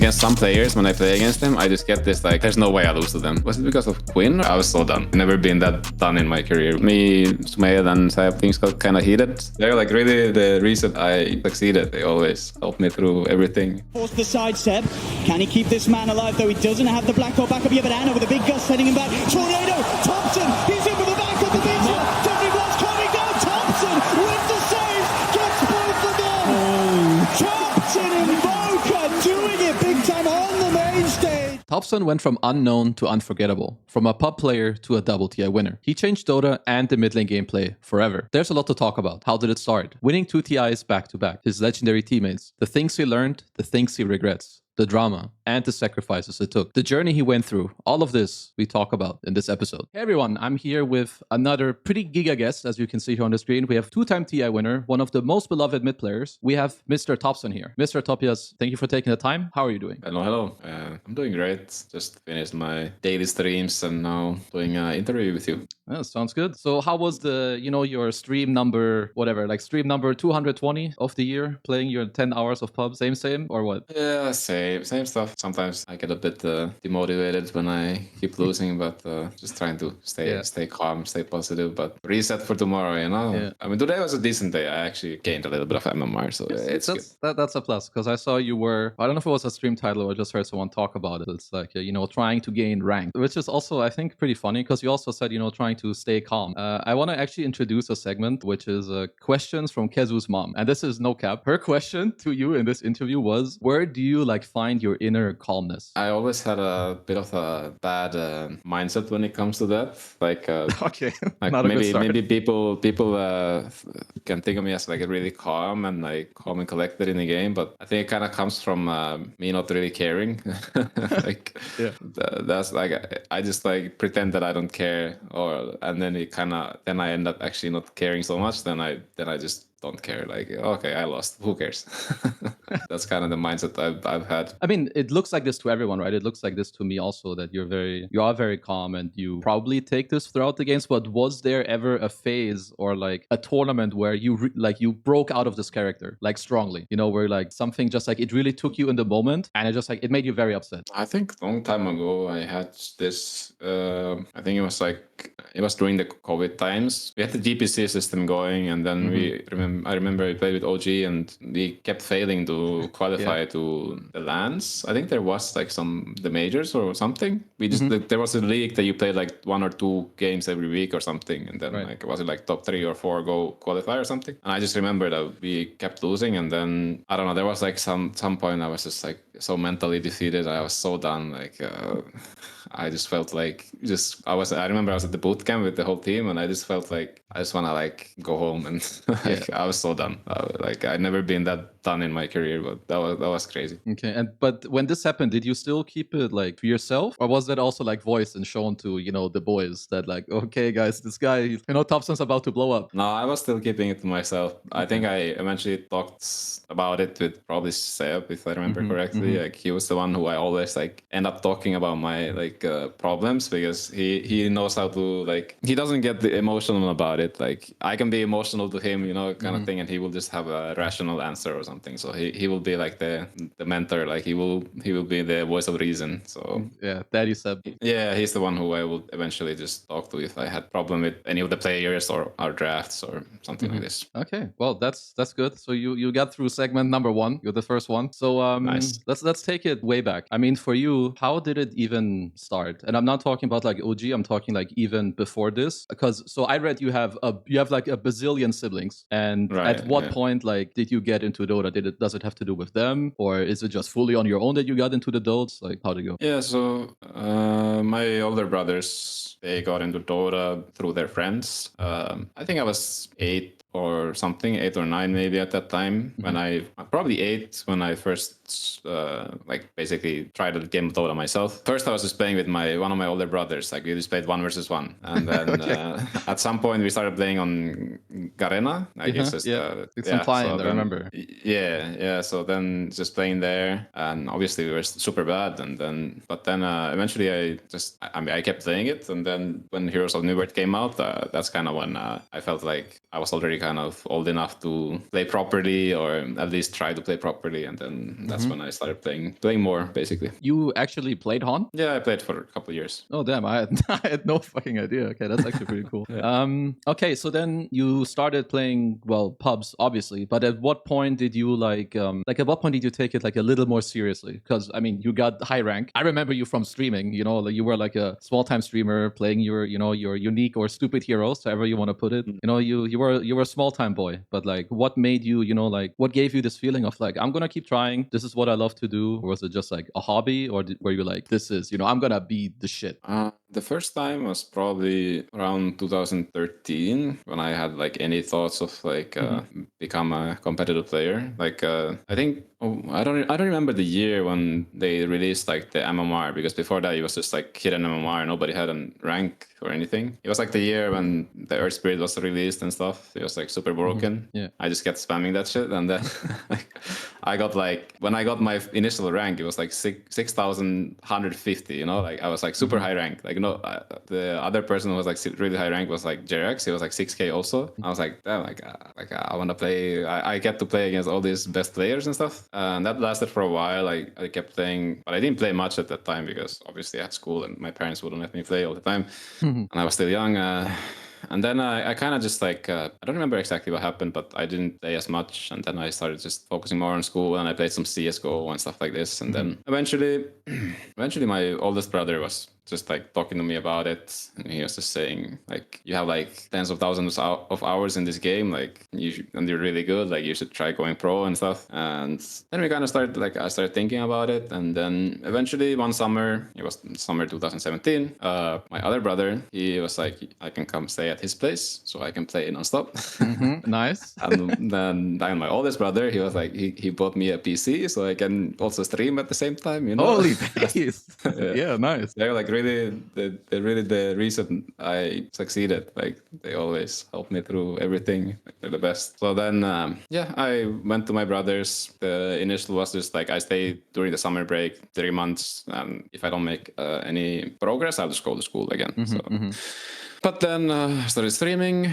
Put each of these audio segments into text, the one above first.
against some players, when I play against them, I just get this like, there's no way I lose to them. Was it because of Quinn? I was so done. Never been that done in my career. Me, Sumail and Ceb, things got kind of heated. They're like really the reason I succeeded. They always helped me through everything. Force the side, Ceb. Can he keep this man alive, though he doesn't have the black hole back up? You have an Anna with a big gust sending him back. Tornado, Topson, he's in with the back of the beach. Dendi was coming down. Topson with the save, gets both of them. Topson and Boca doing it big time on the main stage. Topson went from unknown to unforgettable, from a pub player to a double TI winner. He changed Dota and the mid lane gameplay forever. There's a lot to talk about. How did it start? Winning 2 TIs back to back, his legendary teammates, the things he learned, the things he regrets, the drama, and the sacrifices it took. The journey he went through. All of this we talk about in this episode. Hey everyone, I'm here with another pretty giga guest, as you can see here on the screen. We have 2-time TI winner, one of the most beloved mid players. We have Mr. Topson here. Mr. Topias, thank you for taking the time. How are you doing? Hello. I'm doing great. Just finished my daily streams and now doing an interview with you. Yeah, sounds good. So how was the, your stream number, whatever, like stream number 220 of the year, playing your 10 hours of pub? Same, or what? Yeah, same stuff. Sometimes I get a bit demotivated when I keep losing, but just trying to stay calm, stay positive, but reset for tomorrow, Yeah. I mean, today was a decent day. I actually gained a little bit of MMR, so it's good. That's a plus, because I saw you were, I don't know if it was a stream title or I just heard someone talk about it. It's like, trying to gain rank, which is also, I think, pretty funny, because you also said, trying to stay calm. I want to actually introduce a segment, which is questions from Khezu's mom. And this is no cap. Her question to you in this interview was, where do you find your inner calmness? I always had a bit of a bad mindset when it comes to that. Okay, like not a good start. maybe people can think of me as like really calm and calm and collected in the game, but I think it kind of comes from me not really caring. That's like I just pretend that I don't care, and then then I end up actually not caring so much. Then I just don't care. Okay, I lost. Who cares? That's kind of the mindset I've had. I mean, it looks like this to everyone, right? It looks like this to me also, that you are very calm and you probably take this throughout the games. But was there ever a phase or a tournament where you broke out of this character strongly? Where something just it really took you in the moment and it just it made you very upset. I think a long time ago I had this. I think it was during the COVID times. We had the GPC system going, and then I remember we played with OldG, and we kept failing to qualify to the LANs. I think there was the majors or something. We just there was a league that you played 1 or 2 games every week or something, and then was it top 3 or 4 go qualify or something. And I just remember that we kept losing, and then I don't know. There was some point I was just so mentally defeated. I was so done. I just felt I remember I was at the boot camp with the whole team, and I just felt I just want to go home, and I was so done. I'd never been that done in my career, but that was crazy. Okay, but when this happened, did you still keep it to yourself, or was that also voiced and shown to the boys that okay guys, this guy Topson's about to blow up? No, I was still keeping it to myself. I think I eventually talked about it with probably Ceb, if I remember correctly. He was the one who I always end up talking about my problems, because he knows how to he doesn't get emotional about it. I can be emotional to him, kind of thing, and he will just have a rational answer or something. So he will be the mentor. He will be the voice of reason. So yeah, Daddy Ceb. Yeah, he's the one who I would eventually just talk to if I had problem with any of the players or our drafts or something like this. Okay, well that's good. So you got through segment number 1. You're the first one. So nice. Let's take it way back. I mean, for you, how did it even start? And I'm not talking about OG. I'm talking even before this, because I read you have a bazillion siblings, and at what point did you get into Dota? Does it have to do with them, or is it just fully on your own that you got into the Dotes? How'd it go? Yeah, so my older brothers, they got into Dota through their friends. I think I was 8 or something, 8 or 9 maybe at that time, when probably 8 when I first basically tried a game of Dota myself. First I was just playing with one of my older brothers. We just played 1 versus 1, and then at some point we started playing on Garena. It's implied, I remember. Yeah. So then just playing there, and obviously we were super bad, but then eventually I kept playing it, and then when Heroes of New World came out, that's kind of when I felt I was already kind of old enough to play properly, or at least try to play properly, and then that's when I started playing more, basically. You actually played Han? Yeah, I played for a couple of years. Oh damn, I had, I had no fucking idea. Okay, that's actually pretty cool. Okay, so then you started playing, well, pubs, obviously, but at what point did you like at what point did you take it like a little more seriously? Because I mean, you got high rank. I remember you from streaming, you know, like you were like a small time streamer playing your, you know, your unique or stupid heroes, however you want to put it. You know, you were a small time boy, but like what made you, you know, like what gave you this feeling of like, I'm gonna keep trying, this is what I love to do? Or was it just like a hobby, or were you like, this is, you know, I'm gonna be the shit? The first time was probably around 2013, when I had like any thoughts of like become a competitive player. Like I think I don't remember the year when they released like the MMR, because before that it was just like hidden MMR. Nobody had a rank or anything. It was like the year when the Earth Spirit was released and stuff. It was like super broken. Yeah. I just kept spamming that shit, and then like, I got like, when I got my initial rank, it was like 6,150. You know, like I was like super high rank. Like no, the other person who was like really high rank was like Jerax. He was like 6K also. I was like, damn, I want to play. I get to play against all these best players and stuff. And that lasted for a while. I kept playing, but I didn't play much at that time because obviously I had school and my parents wouldn't let me play all the time, and I was still young. And then I kind of just like, I don't remember exactly what happened, but I didn't play as much. And then I started just focusing more on school, and I played some CSGO and stuff like this. And then eventually my oldest brother was just like talking to me about it, and he was just saying like, you have like tens of thousands of hours in this game, like and you're really good, like you should try going pro and stuff. And then we kind of started, like I started thinking about it, and then eventually one summer, it was summer 2017, my other brother, he was like, I can come stay at his place so I can play non-stop. Nice. And then my oldest brother, he was like, he bought me a PC so I can also stream at the same time, you know. Holy face. Yeah, nice. They're like really the reason I succeeded. Like they always help me through everything. Like, they're the best. So then I went to my brother's. The initial was just like, I stayed during the summer break 3 months, and if I don't make any progress, I'll just go to school again. But then I started streaming,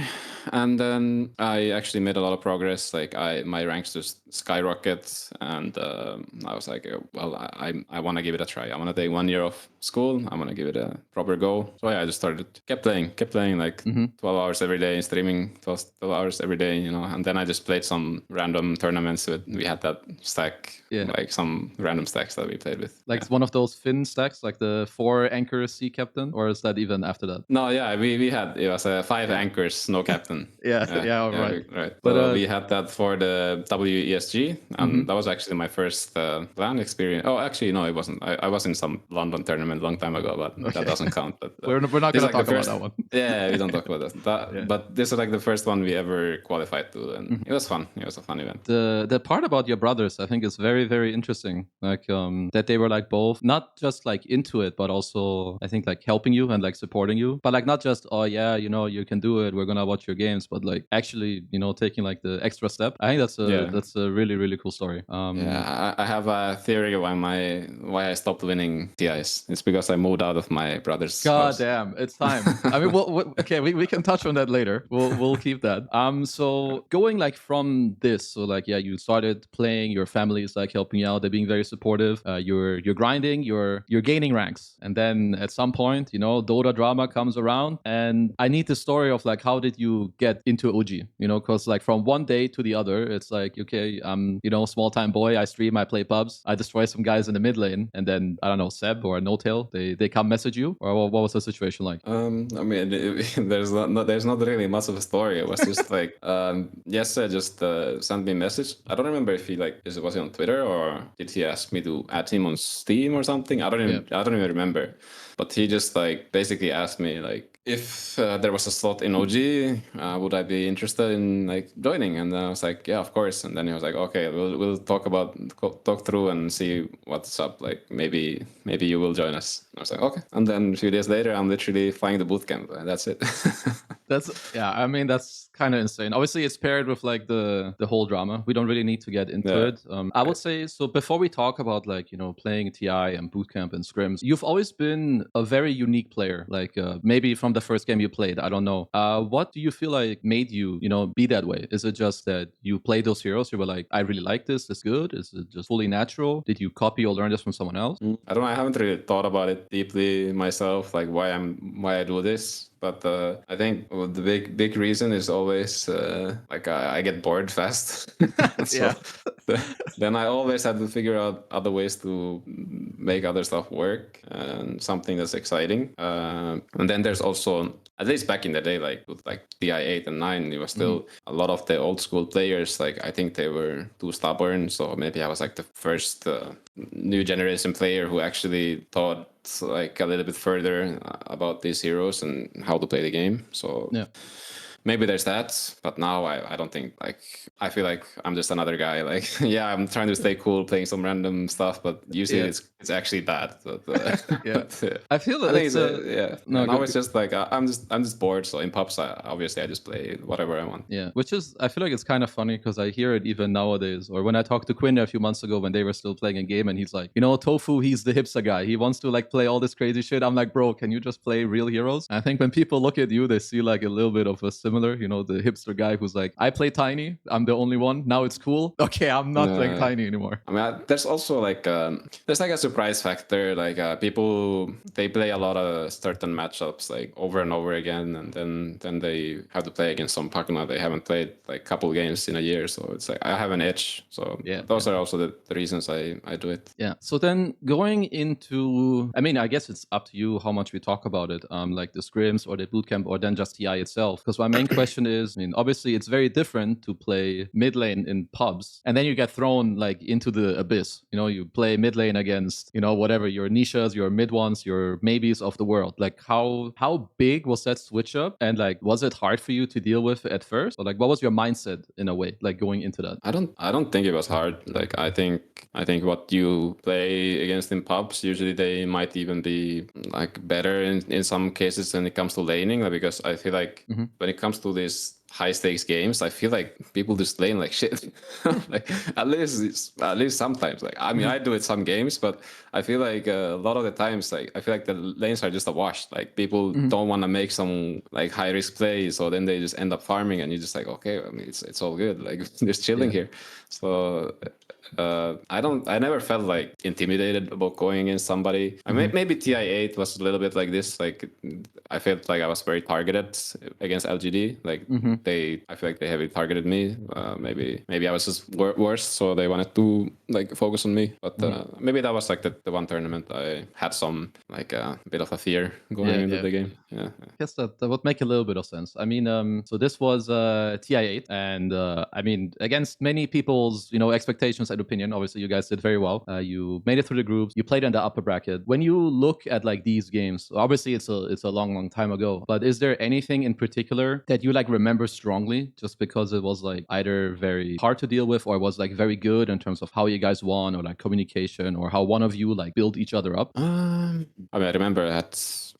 and then I actually made a lot of progress. Like my ranks just skyrocket, and I was like, well, I want to give it a try. I want to take 1 year off school. I want to give it a proper go. So yeah, I just kept playing like 12 hours every day, streaming 12 hours every day, you know. And then I just played some random tournaments we had that stack, like some random stacks that we played with. Like one of those Finn stacks, like the 4 anchor sea captain, or is that even after that? No, yeah, we had, it was 5 anchors, no captain. Right. But so we had that for the WESG, and that was actually my first LAN experience. Oh, actually, no, it wasn't. I was in some London tournament a long time ago, but that doesn't count. But, we're not going to talk about that one. Yeah, we don't talk about that. But this was like the first one we ever qualified to, and it was fun. It was a fun event. The part about your brothers, I think, is very, very interesting. Like that they were like both not just like into it, but also I think like helping you and like supporting you. But like not just, oh yeah, you know, you can do it, we're gonna watch your games, but like actually, you know, taking like the extra step. I think that's a really, really cool story. I have a theory why I stopped winning TIs. It's because I moved out of my brother's house. Damn, it's time. I mean, okay, we can touch on that later. We'll keep that. So going like from this, so like you started playing, your family is like helping you out, they're being very supportive. You're grinding, you're gaining ranks, and then at some point, you know, Dota drama comes around, and I need the story of like, how did you get into OG? You know, because like from one day to the other, it's like, okay, I'm, you know, small time boy, I stream, I play pubs, I destroy some guys in the mid lane, and then I don't know, Ceb or Notail, they come message you, or what was the situation like? I mean, there's not really much of a story. It was just like, yes, just sent me a message. I don't remember if was it on Twitter, or did he ask me to add him on Steam or something? I don't even remember. But he just like basically asked me like, if there was a slot in OG, would I be interested in like joining? And then I was like, yeah, of course. And then he was like, okay, we'll talk through and see what's up. Like maybe you will join us. And I was like, okay. And then a few days later, I'm literally flying the bootcamp. That's it. I mean, that's kind of insane. Obviously, it's paired with like the whole drama. We don't really need to get into it. I would say, so before we talk about like, you know, playing TI and bootcamp and scrims, you've always been a very unique player. Like maybe from the first game you played, I don't know. What do you feel like made you, you know, be that way? Is it just that you played those heroes? You were like, I really like this. It's good. Is it just fully natural? Did you copy or learn this from someone else? I don't know. I haven't really thought about it deeply myself, like why I do this. But I think the big reason is always like I get bored fast. So then I always have to figure out other ways to make other stuff work and something that's exciting. And then there's also, at least back in the day, like with like TI8 and 9, it was still a lot of the old school players. Like I think they were too stubborn. So maybe I was like the first new generation player who actually thought like a little bit further about these heroes and how to play the game. So maybe there's that, but now I don't think, like, I feel like I'm just another guy. Like, yeah, I'm trying to stay cool playing some random stuff, but usually it's actually that. But, I feel that it's now it's just like I'm just bored. So in pubs, obviously I just play whatever I want. Yeah, which is, I feel like it's kind of funny because I hear it even nowadays, or when I talked to Quinn a few months ago when they were still playing a game, and he's like, you know, Tofu, he's the hipster guy. He wants to like play all this crazy shit. I'm like, bro, can you just play real heroes? And I think when people look at you, they see like a little bit of a similar, you know, the hipster guy who's like, I play Tiny. I'm the only one. Now it's cool. Okay, I'm not playing Tiny anymore. I mean, there's also like there's like a surprise factor. Like people, they play a lot of certain matchups like over and over again, and then they have to play against some partner they haven't played like a couple games in a year. So it's like I have an edge. So those are also the reasons I do it. Yeah. So then going into, I mean, I guess it's up to you how much we talk about it, like the scrims or the bootcamp or then just TI itself. Because my main question is, I mean, obviously it's very different to play mid lane in pubs, and then you get thrown like into the abyss. You know, you play mid lane against, you know, whatever your niches, your mid ones, your maybes of the world. Like how big was that switch up, and like was it hard for you to deal with at first, or like what was your mindset in a way, like going into that? I don't think it was hard. Like I think what you play against in pubs, usually they might even be like better in some cases when it comes to laning, like, because I feel like when it comes to these high stakes games, I feel like people just lane like shit. Like at least sometimes. Like I mean, I do it some games, but I feel like a lot of the times, like I feel like the lanes are just a wash. Like people don't want to make some like high risk play, so then they just end up farming, and you're just like, okay, I mean, it's all good. Like just chilling here. So I never felt like intimidated about going against somebody. I mean, maybe TI8 was a little bit like this. Like I felt like I was very targeted against LGD. Like I feel like they heavily targeted me. Maybe I was just worse, so they wanted to like focus on me. But maybe that was like the one tournament I had some like a bit of a fear going into the game. Yeah, I guess that would make a little bit of sense. I mean, so this was TI8, and I mean, against many people's, you know, expectations and opinion, obviously you guys did very well. You made it through the groups. You played in the upper bracket. When you look at like these games, obviously it's a long time ago, but is there anything in particular that you like remember strongly, just because it was like either very hard to deal with or was like very good in terms of how you guys won, or like communication, or how one of you like built each other up? I mean, I remember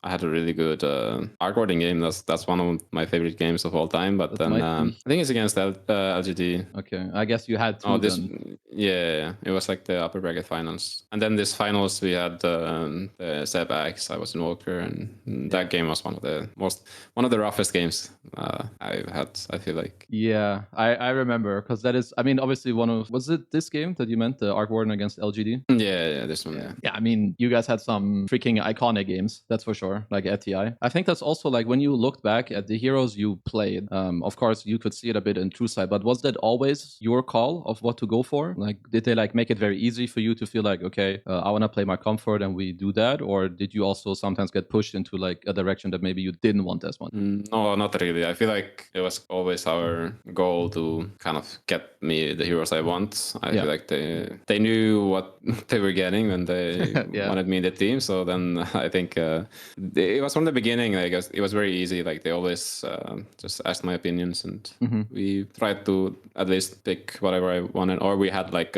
I had a really good artboarding game. That's one of my favorite games of all time. But then I think it's against LGD. Okay, I guess you had two. Yeah, it was like the upper bracket finals, and then this finals we had the Ceb X. I was in Walker, and that game was one of the roughest games I've had. I feel like. Yeah, I remember, because that is, I mean, obviously was it this game that you meant, the Arc Warden against LGD? Yeah, this one. Yeah, I mean, you guys had some freaking iconic games, that's for sure, like at TI. I think that's also like when you looked back at the heroes you played, of course you could see it a bit in True Side, but was that always your call of what to go for? Like, did they like make it very easy for you to feel like, okay, I want to play my comfort and we do that? Or did you also sometimes get pushed into like a direction that maybe you didn't want as much? No, not really. I feel like it was always our goal to kind of get me the heroes I want. I feel like they knew what they were getting when they wanted me in the team. So then I think it was from the beginning. Like it was very easy. Like they always just asked my opinions, and we tried to at least pick whatever I wanted. Or we had like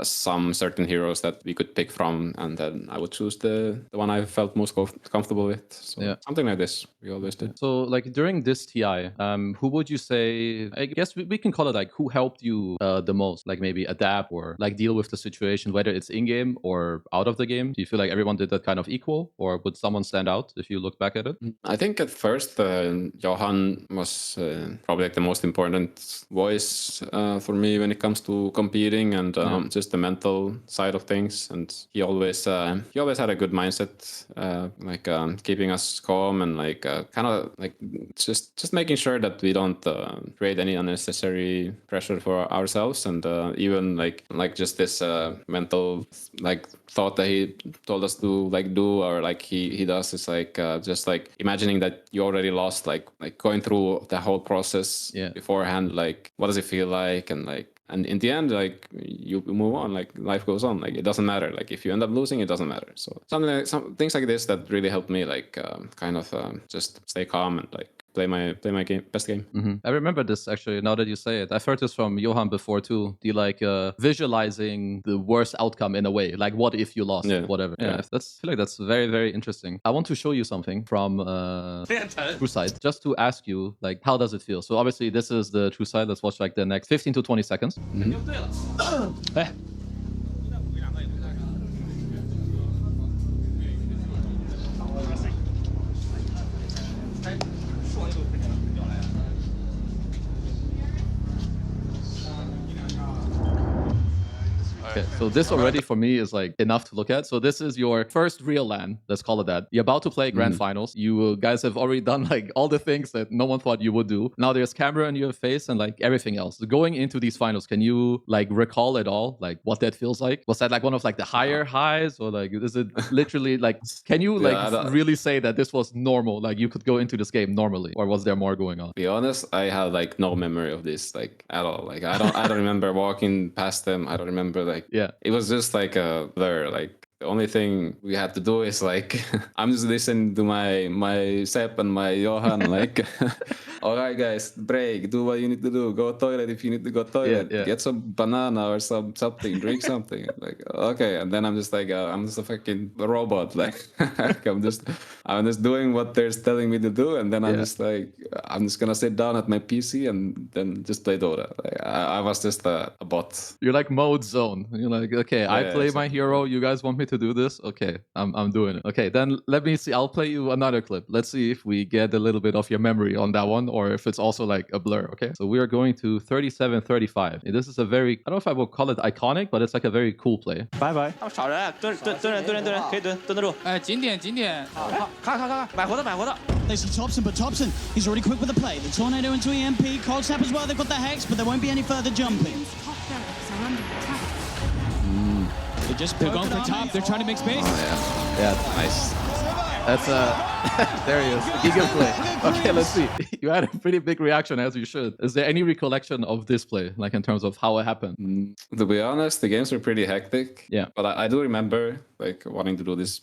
some certain heroes that we could pick from, and then I would choose the one I felt most comfortable with. So something like this we always did. So like during this TI, who would you say? I guess we can call it like who helped you the most? Like maybe adapt or like deal with the situation, whether it's in game or out of the game. Do you feel like everyone did that kind of equal, or would someone stand out if you look back at it? I think at first Johan was probably like the most important voice for me when it comes to competing and just the mental side of things. And he always had a good mindset, like keeping us calm and like kind of like just making sure that we don't create any unnecessary pressure for ourselves, and even like just this mental like thought that he told us to like do, or like he does, is like just like imagining that you already lost, like going through the whole process beforehand, like what does it feel like, and in the end, like you move on, like life goes on, like it doesn't matter, like if you end up losing, it doesn't matter. So some things like this that really helped me like kind of just stay calm and like play my best game. I remember this actually. Now that you say it, I've heard this from Johan before too. The like visualizing the worst outcome in a way, like what if you lost, whatever. I feel like that's very, very interesting. I want to show you something from True Side, just to ask you like how does it feel. So obviously this is the True Side. Let's watch like the next 15 to 20 seconds. Okay, so this already for me is like enough to look at. So this is your first real LAN, let's call it that. You're about to play grand finals. You guys have already done like all the things that no one thought you would do. Now there's camera in your face and like everything else. Going into these finals, can you like recall it all? Like what that feels like? Was that like one of like the higher highs, or like is it literally like, can you like really say that this was normal? Like you could go into this game normally, or was there more going on? To be honest, I have like no memory of this like at all. Like I don't remember walking past them. I don't remember like it was just like a blur. Like the only thing we had to do is like I'm just listening to my Ceb and my Johan like all right guys, break, do what you need to do, go toilet if you need to go toilet, get some banana or something, drink something. Like okay, and then I'm just like I'm just a fucking robot. Like I'm just doing what they're telling me to do, and then I'm just like I'm just gonna sit down at my PC and then just play Dota. Like I was just a bot. You're like mode zone. You're like okay, I play my hero. You guys want me to do this? Okay, I'm doing it. Okay, then let me see. I'll play you another clip. Let's see if we get a little bit of your memory on that one, or if it's also like a blur. Okay, so we are going to 37-35. This is a very, I don't know if I will call it iconic, but it's like a very cool play. Bye bye. 他们少人，蹲人，可以蹲得住。紧点，好，卡，买活的。 They see Topson, but Topson, he's already quick with the play. The Tornado into EMP, Cold Snap as well. They've got the Hex, but there won't be any further jumping. They're going for top. They're trying to make space. Oh, yeah, nice. That's there he is. Giga play. Okay, let's see. You had a pretty big reaction, as you should. Is there any recollection of this play, like in terms of how it happened? To be honest, the games were pretty hectic. Yeah. But I do remember like wanting to do this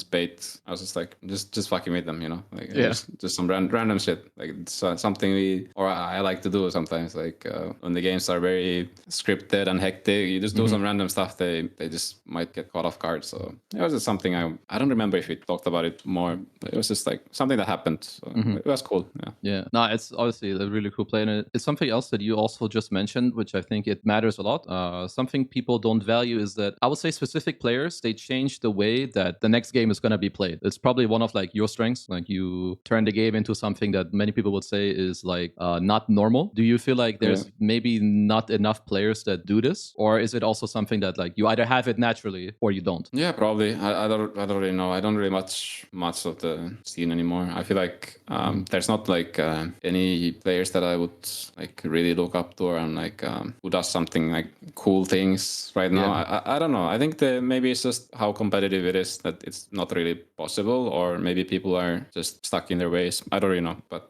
bait. I was just like just fucking with them, you know. Like just some random shit. Like it's something I like to do sometimes. Like when the games are very scripted and hectic, you just do some random stuff. They just might get caught off guard. So it was just something I don't remember if we talked about it more. But it was just like something that happened. So it was cool. Yeah. No, it's obviously a really cool play, and it's something else that you also just mentioned, which I think it matters a lot. Something people don't value is that I would say specific players, they change the way that the next game is going to be played. It's probably one of like your strengths. Like you turn the game into something that many people would say is like not normal. Do you feel like there's maybe not enough players that do this, or is it also something that like you either have it naturally or you don't? Yeah, probably. I don't really know. I don't really much of the scene anymore. I feel like there's not like any players that I would like really look up to, or like who does something like cool things right now. I don't know. I think maybe it's just how competitive it is that it's not really possible, or maybe people are just stuck in their ways. I don't really know, but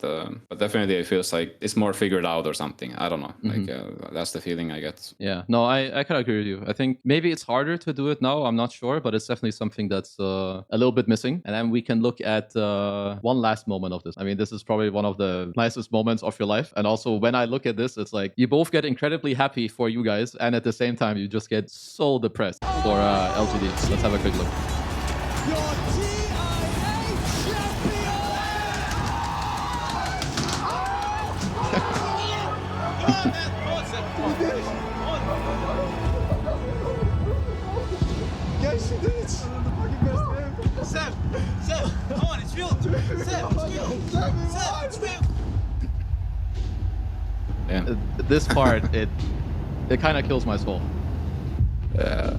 definitely it feels like it's more figured out or something. I don't know. Like that's the feeling I get. Yeah, no, I kind of agree with you. I think maybe it's harder to do it now. I'm not sure, but it's definitely something that's a little bit missing. And then we can look at one last moment of this. I mean, this is probably one of the nicest moments of your life. And also, when I look at this, it's like you both get incredibly happy for you guys, and at the same time, you just get so depressed for LGD. Let's have a quick look. Your TI9 Guys, you did it! The fucking best game! Ceb, come on, it's real. Ceb, it's real. Yeah. This part, it kind of kills my soul. Yeah.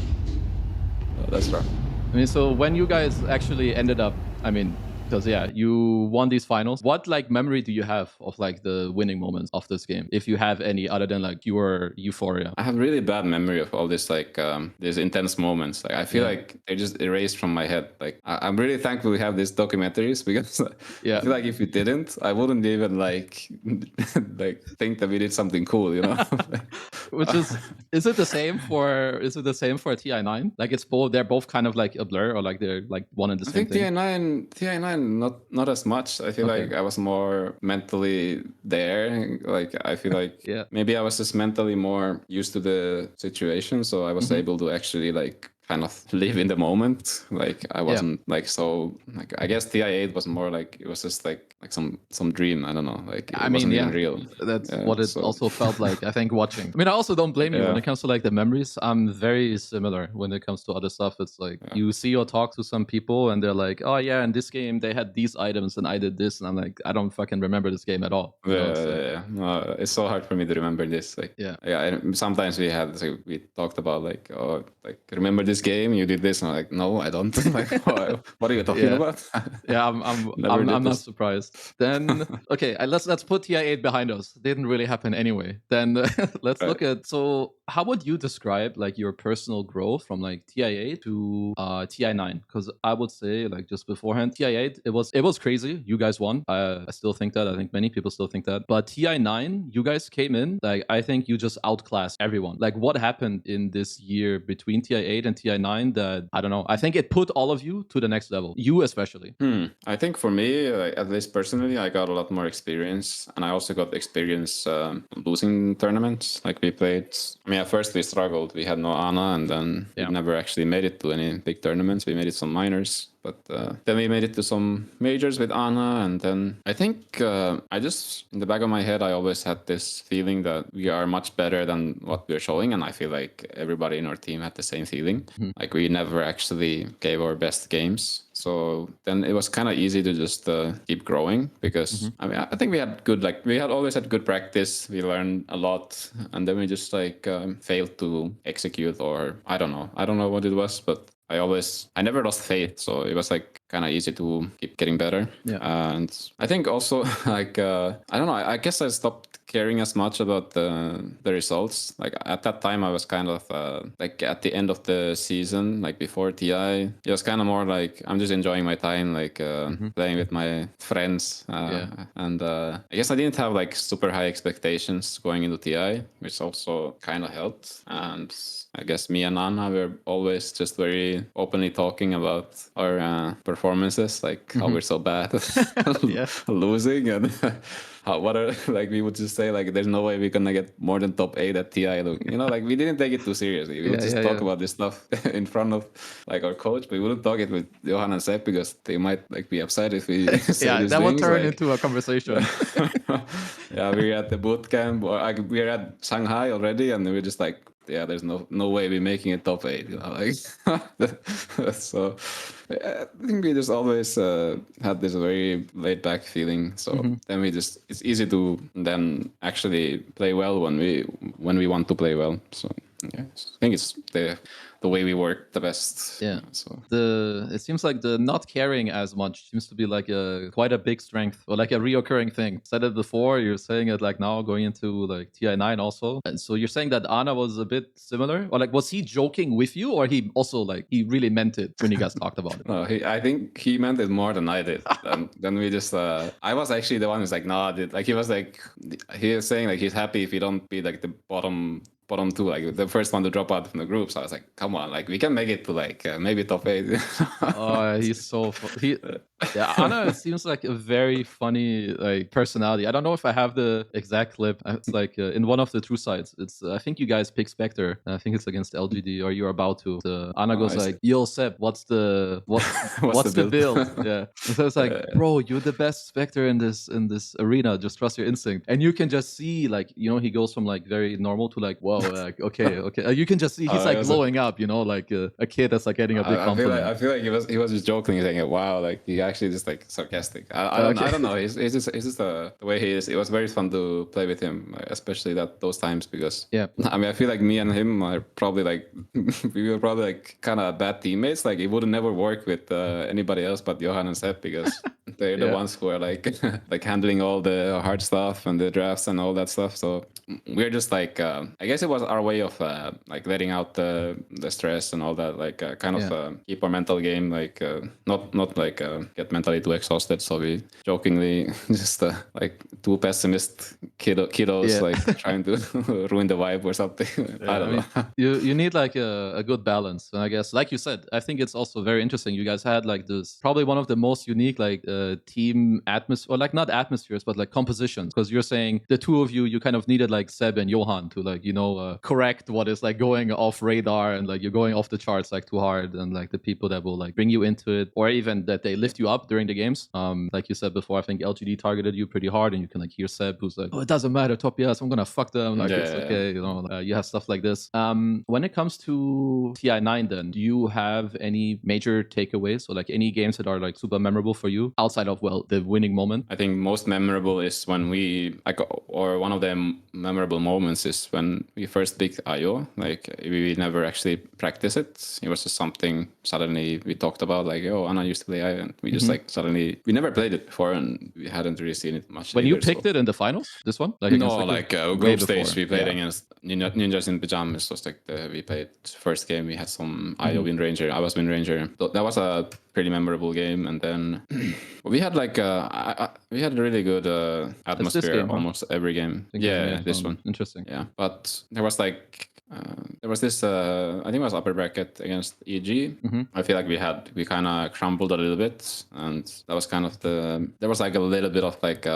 Oh, that's rough. I mean, so when you guys actually ended up, I mean, because yeah, you won these finals. What like memory do you have of like the winning moments of this game, if you have any, other than like your euphoria? I have really bad memory of all this like these intense moments. Like I feel like they're just erased from my head. Like I'm really thankful we have these documentaries, because I feel like if we didn't, I wouldn't even like like think that we did something cool, you know? Which is it the same for TI9? Like it's both, they're both kind of like a blur, or like they're like one and the same thing? I think TI9 not as much. I feel like I was more mentally there. Like I feel like maybe I was just mentally more used to the situation, so I was able to actually like kind of live in the moment. Like I wasn't like so like, I guess TI8 was more like, it was just like some dream. I don't know. Like it wasn't even real. That's what it also felt like, I think, watching. I mean, I also don't blame you when it comes to like the memories. I'm very similar when it comes to other stuff. It's like you see or talk to some people and they're like, oh yeah, in this game they had these items and I did this, and I'm like, I don't fucking remember this game at all. No, it's so hard for me to remember this. Like sometimes we had we talked about like, oh, like remember this game, you did this, and I'm like, no, I don't. Like, what are you talking about? I'm not surprised. Then okay, let's put TI8 behind us. Didn't really happen anyway. Then let's look at, so how would you describe like your personal growth from like TI8 to TI9? Because I would say like just beforehand, TI8 it was crazy. You guys won. I still think that. I think many people still think that. But TI9, you guys came in like, I think you just outclassed everyone. Like what happened in this year between TI8 and TI9 that, I don't know, I think it put all of you to the next level. You especially. I think for me, like, at least personally, I got a lot more experience, and I also got experience losing tournaments. Like we played, I mean, at first we struggled. We had no Ana, and then we never actually made it to any big tournaments. We made it some minors. But then we made it to some majors with Ana, and then I think I just, in the back of my head, I always had this feeling that we are much better than what we're showing, and I feel like everybody in our team had the same feeling. Like we never actually gave our best games. So then it was kind of easy to just keep growing, because I mean, I think we had good, like we had always had good practice. We learned a lot, and then we just like failed to execute, or I don't know what it was, but I never lost faith, so it was like kind of easy to keep getting better. And I think also like I don't know, I guess I stopped caring as much about the results. Like at that time I was kind of like at the end of the season, like before TI, it was kind of more like I'm just enjoying my time, like playing with my friends, and I guess I didn't have like super high expectations going into TI, which also kind of helped. And I guess me and Anna were always just very openly talking about our performances, like how we're so bad at losing, and like we would just say like there's no way we're gonna get more than top 8 at TI. You know, like we didn't take it too seriously. We would just talk about this stuff in front of like our coach, but we wouldn't talk it with Johan and Ceb, because they might like be upset if we say these that would things, turn like, into a conversation. we're at the boot camp, or we're at Shanghai already, and we're just like, there's no way we're making it top 8, you know, like so I think we just always had this very laid back feeling. So then it's easy to then actually play well when we want to play well. So Yeah, I think it's the way we work the best. Yeah. So It seems like the not caring as much seems to be like quite a big strength, or like a reoccurring thing. Said it before, you're saying it like now going into like TI9 also. And so you're saying that Anna was a bit similar, or like was he joking with you, or he also like he really meant it when you guys talked about it? no, I think he meant it more than I did. Then we just I was actually the one who's like, nah, dude. Like he was saying like he's happy if you don't be like the bottom two, like the first one to drop out from the group. So I was like, come on, like we can make it to like maybe top 8. Oh, he's so yeah, Anna seems like a very funny like personality. I don't know if I have the exact clip. It's like in one of the true sides. It's I think you guys pick Spectre. I think it's against LGD, or you're about to. Anna goes like, "Yo, Ceb, what's the build?" Yeah. And so it's like, bro, you're the best Spectre in this arena. Just trust your instinct. And you can just see like he goes from like very normal to like, whoa, like okay. You can just see he's like blowing up. Like a kid that's like getting a big compliment. I feel like he was just joking, saying, "Wow, like he actually just like sarcastic." I don't know. It's just the way he is. It was very fun to play with him, especially those times because I mean I feel like me and him are probably like we were probably like kind of bad teammates. Like it would never work with anybody else but Johan and Ceb because they're the ones who are like like handling all the hard stuff and the drafts and all that stuff. So we're just like I guess it was our way of like letting out the stress and all that, like kind of keep our mental game like not like get mentally too exhausted. So we jokingly just like two pessimist kiddos like trying to ruin the vibe or something. I don't know. You need like a good balance, and I guess like you said, I think it's also very interesting. You guys had like this probably one of the most unique like team atmosphere, or like not atmospheres but like compositions, because you're saying the two of you kind of needed like Ceb and Johan to like correct what is like going off radar, and like you're going off the charts like too hard, and like the people that will like bring you into it, or even that they lift you up during the games. Like you said before, I think LGD targeted you pretty hard, and you can like hear Ceb who's like, oh, it doesn't matter, top yes, I'm gonna fuck them, like it's okay, you have stuff like this. When it comes to TI9 then, do you have any major takeaways, or like any games that are like super memorable for you outside of the winning moment? I think most memorable is when or one of the memorable moments is when we first picked IO. Like we never actually practiced it. It was just something suddenly we talked about, like, oh, Anna used to play IO, and we just like suddenly we never played it before, and we hadn't really seen it much. When you picked it in the finals, this one? Like no, like group stage we played against Ninjas in Pajamas. Was like we played first game. We had some IO Wind Ranger. I was Wind Ranger. That was a pretty memorable game, and then we had like we had a really good atmosphere game, almost every game. Yeah, this one. Interesting. Yeah, but there was like this I think it was upper bracket against EG. I feel like we kind of crumbled a little bit, and that was kind of there was like a little bit of like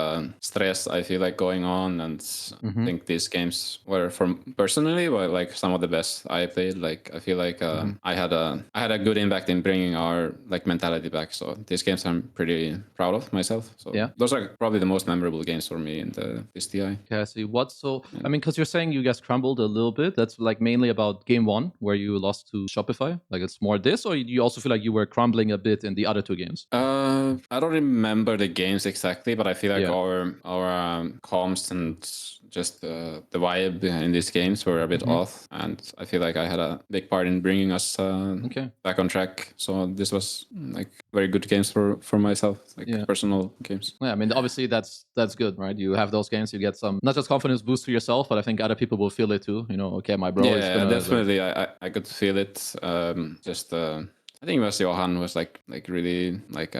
stress I feel like going on, and I think these games were personally were like some of the best I played. Like I feel like I had a good impact in bringing our like mentality back. So these games I'm pretty proud of myself. So those are probably the most memorable games for me in this TI. Okay, I see. I mean, because you're saying you guys crumbled a little bit, that's like mainly about game one where you lost to Shopify. Like it's more this, or you also feel like you were crumbling a bit in the other two games? I don't remember the games exactly, but I feel like our comms and just the vibe in these games were a bit off, and I feel like I had a big part in bringing us back on track. So this was like very good games for myself, like personal games. Yeah, I mean, obviously that's good, right? You have those games, you get some not just confidence boost to yourself, but I think other people will feel it too. Okay, my bro is gonna, definitely. I could feel it. I think it was Johan was like really like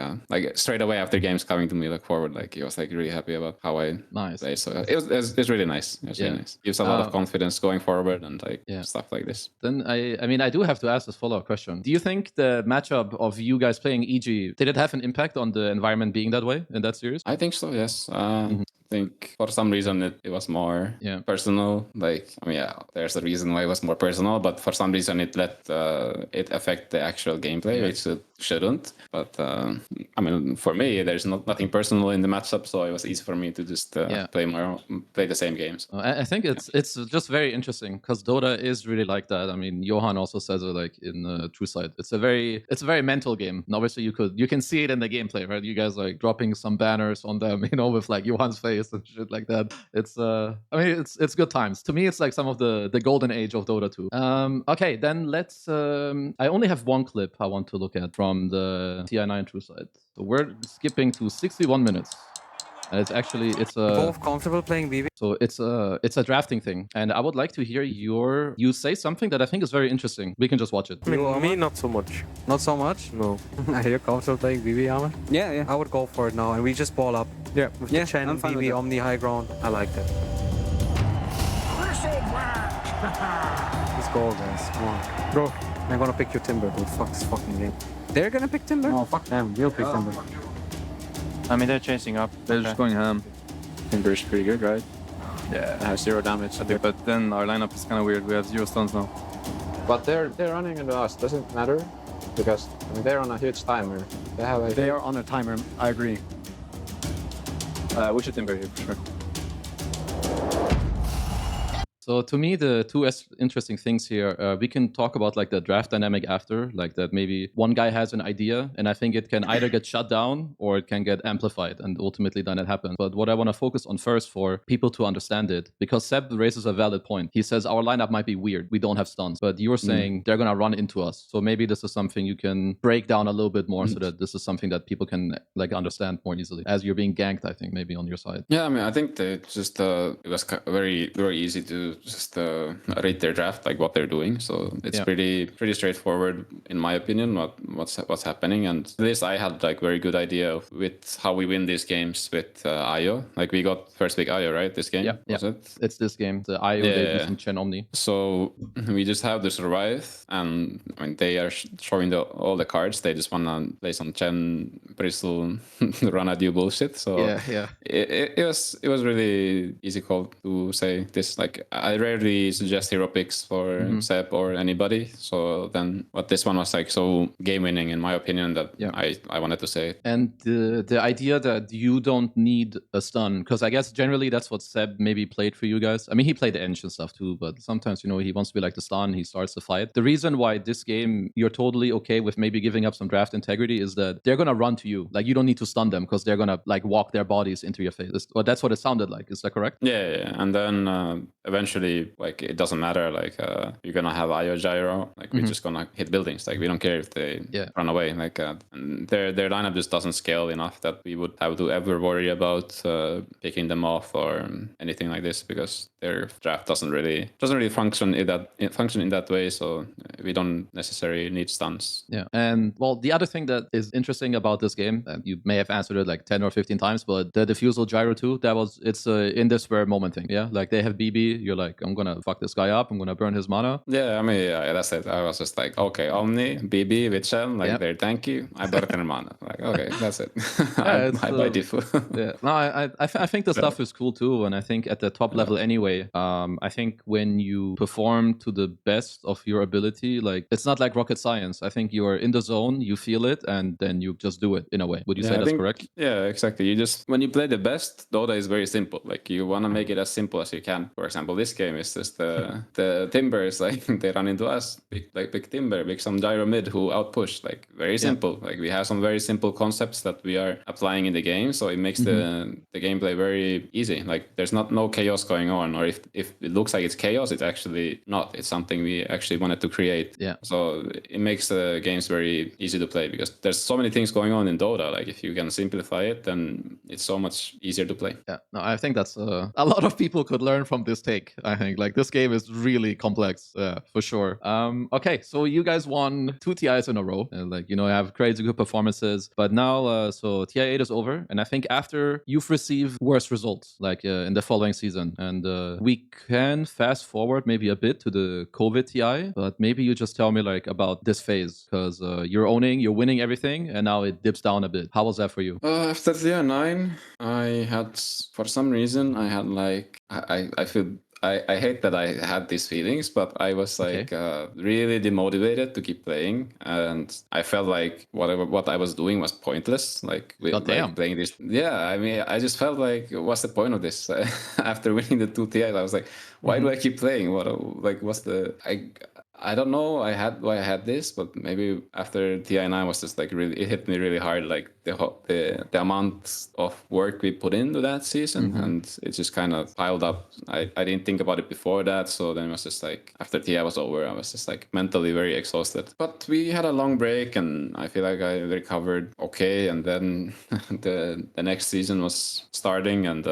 straight away after games coming to me like forward, like he was like really happy about how I played. So it's really nice. It's really nice. Gives a lot of confidence going forward and like stuff like this. Then I mean I do have to ask this follow-up question. Do you think the matchup of you guys playing EG, did it have an impact on the environment being that way in that series? I think so, yes. I think for some reason it was more personal. Like, I mean, there's a reason why it was more personal, but for some reason it let it affect the actual gameplay, which it shouldn't. But I mean, for me, there's nothing personal in the matchup, so it was easy for me to just play the same games. I think it's just very interesting because Dota is really like that. I mean, Johan also says it like in True Sight. It's a very mental game. And obviously, you can see it in the gameplay, right? You guys like dropping some banners on them, you know, with like Johan's face and shit like that. It's I mean, it's good times. To me, it's like some of the golden age of Dota 2. Okay, then let's. I only have one clip I want to look at from the TI9 True Sight. So we're skipping to 61 minutes. And it's a both comfortable playing BB. So it's a drafting thing, and I would like to hear you say something that I think is very interesting. We can just watch it. I mean, me not so much. Not so much? No. Are you comfortable playing BB, Armin? Yeah. I would go for it now, and we just ball up. Yeah. With the Chen, I'm fine BB, Omni, high ground. I like that. Let's go, guys. Come on. Go. I'm gonna pick your Timber, dude. Fuck this fucking game. They're gonna pick Timber? Oh, fuck them. We'll pick Timber. I mean, they're chasing up. They're just going ham. Timber's pretty good, right? Yeah. It has 0 damage. Okay, but then our lineup is kind of weird. We have 0 stuns now. But they're running into us. Doesn't matter because I mean, they're on a huge timer. They are on a timer. I agree. We should Timber here for sure. So to me, the two interesting things here, we can talk about like the draft dynamic after, like that maybe one guy has an idea and I think it can either get shut down or it can get amplified and ultimately then it happens. But what I want to focus on first for people to understand it, because Ceb raises a valid point. He says our lineup might be weird. We don't have stuns, but you're saying they're going to run into us. So maybe this is something you can break down a little bit more so that this is something that people can like understand more easily as you're being ganked, I think, maybe on your side. Yeah, I mean, I think that just it was very, very easy to just read their draft, like what they're doing. So it's pretty straightforward in my opinion. What's happening, and at least I had like very good idea with how we win these games with IO. Like we got first pick IO, right? This game, was it? It's this game. The IO they using Chen Omni. So we just have to survive, and I mean they are showing all the cards. They just wanna play some Chen Bristle run at you bullshit. So it was really easy call to say this. Like I rarely suggest hero picks for Ceb or anybody. So then what this one was like so game winning in my opinion that I wanted to say it. And the idea that you don't need a stun, because I guess generally that's what Ceb maybe played for you guys. I mean, he played the engine stuff too, but sometimes, you know, he wants to be like the stun, he starts the fight. The reason why this game you're totally okay with maybe giving up some draft integrity is that they're gonna run to you. Like you don't need to stun them because they're gonna like walk their bodies into your face. Well, that's what it sounded like. Is that correct? Yeah. And then eventually, like it doesn't matter. Like you're gonna have IO gyro. Like we're just gonna hit buildings. Like we don't care if they run away. Like and their lineup just doesn't scale enough that we would have to ever worry about picking them off or anything like this because their draft doesn't really function in that way. So we don't necessarily need stuns. Yeah. And well, the other thing that is interesting about this game, you may have answered it like 10 or 15 times, but the Diffusal Gyro 2, it's in this rare moment thing. Yeah. Like they have BB, you're like, I'm gonna fuck this guy up, I'm gonna burn his mana. Yeah, I mean, that's it. I was just like, okay, Omni, BB, with Shen, like they're tanky, I burn their mana. Like, okay, that's it. I buy default. Yeah. No, I think the stuff is cool too, and I think at the top level anyway, I think when you perform to the best of your ability, like it's not like rocket science. I think you're in the zone, you feel it, and then you just do it in a way. Would you say that's correct? Yeah, exactly. You just when you play the best, Dota is very simple. Like you want to make it as simple as you can. For example, this game is just the Timber is like they run into us, big Timber, big some gyro mid who outpush. Like very simple. Like we have some very simple concepts that we are applying in the game, so it makes the gameplay very easy. Like there's no chaos going on, or if it looks like it's chaos, it's actually not. It's something we actually wanted to create. Yeah. So it makes the games very easy to play because there's so many things going on in Dota. Like if you can simplify it, then it's so much easier to play. Yeah. No, I think that's a lot of people could learn from this take. I think like this game is really complex, for sure. Okay, so you guys won 2 TIs in a row, and like you know, have crazy good performances. But now, so TI8 is over, and I think after you've received worse results, like in the following season, and we can fast forward maybe a bit to the COVID TI, but maybe you just tell me like about this phase because you're winning everything, and now it dips down a bit. How was that for you? After TI9, I had for some reason I had like I feel I hate that I had these feelings, but I was like really demotivated to keep playing, and I felt like what I was doing was pointless. Like, like playing this. Yeah, I mean, I just felt like, what's the point of this? After winning the 2 TIs, I was like, why do I keep playing? What's the I don't know why I had this, but maybe after TI9 was just like really, it hit me really hard, like the amount of work we put into that season, and it just kind of piled up. I didn't think about it before that, so then it was just like, after TI was over, I was just like mentally very exhausted. But we had a long break, and I feel like I recovered okay, and then the next season was starting, and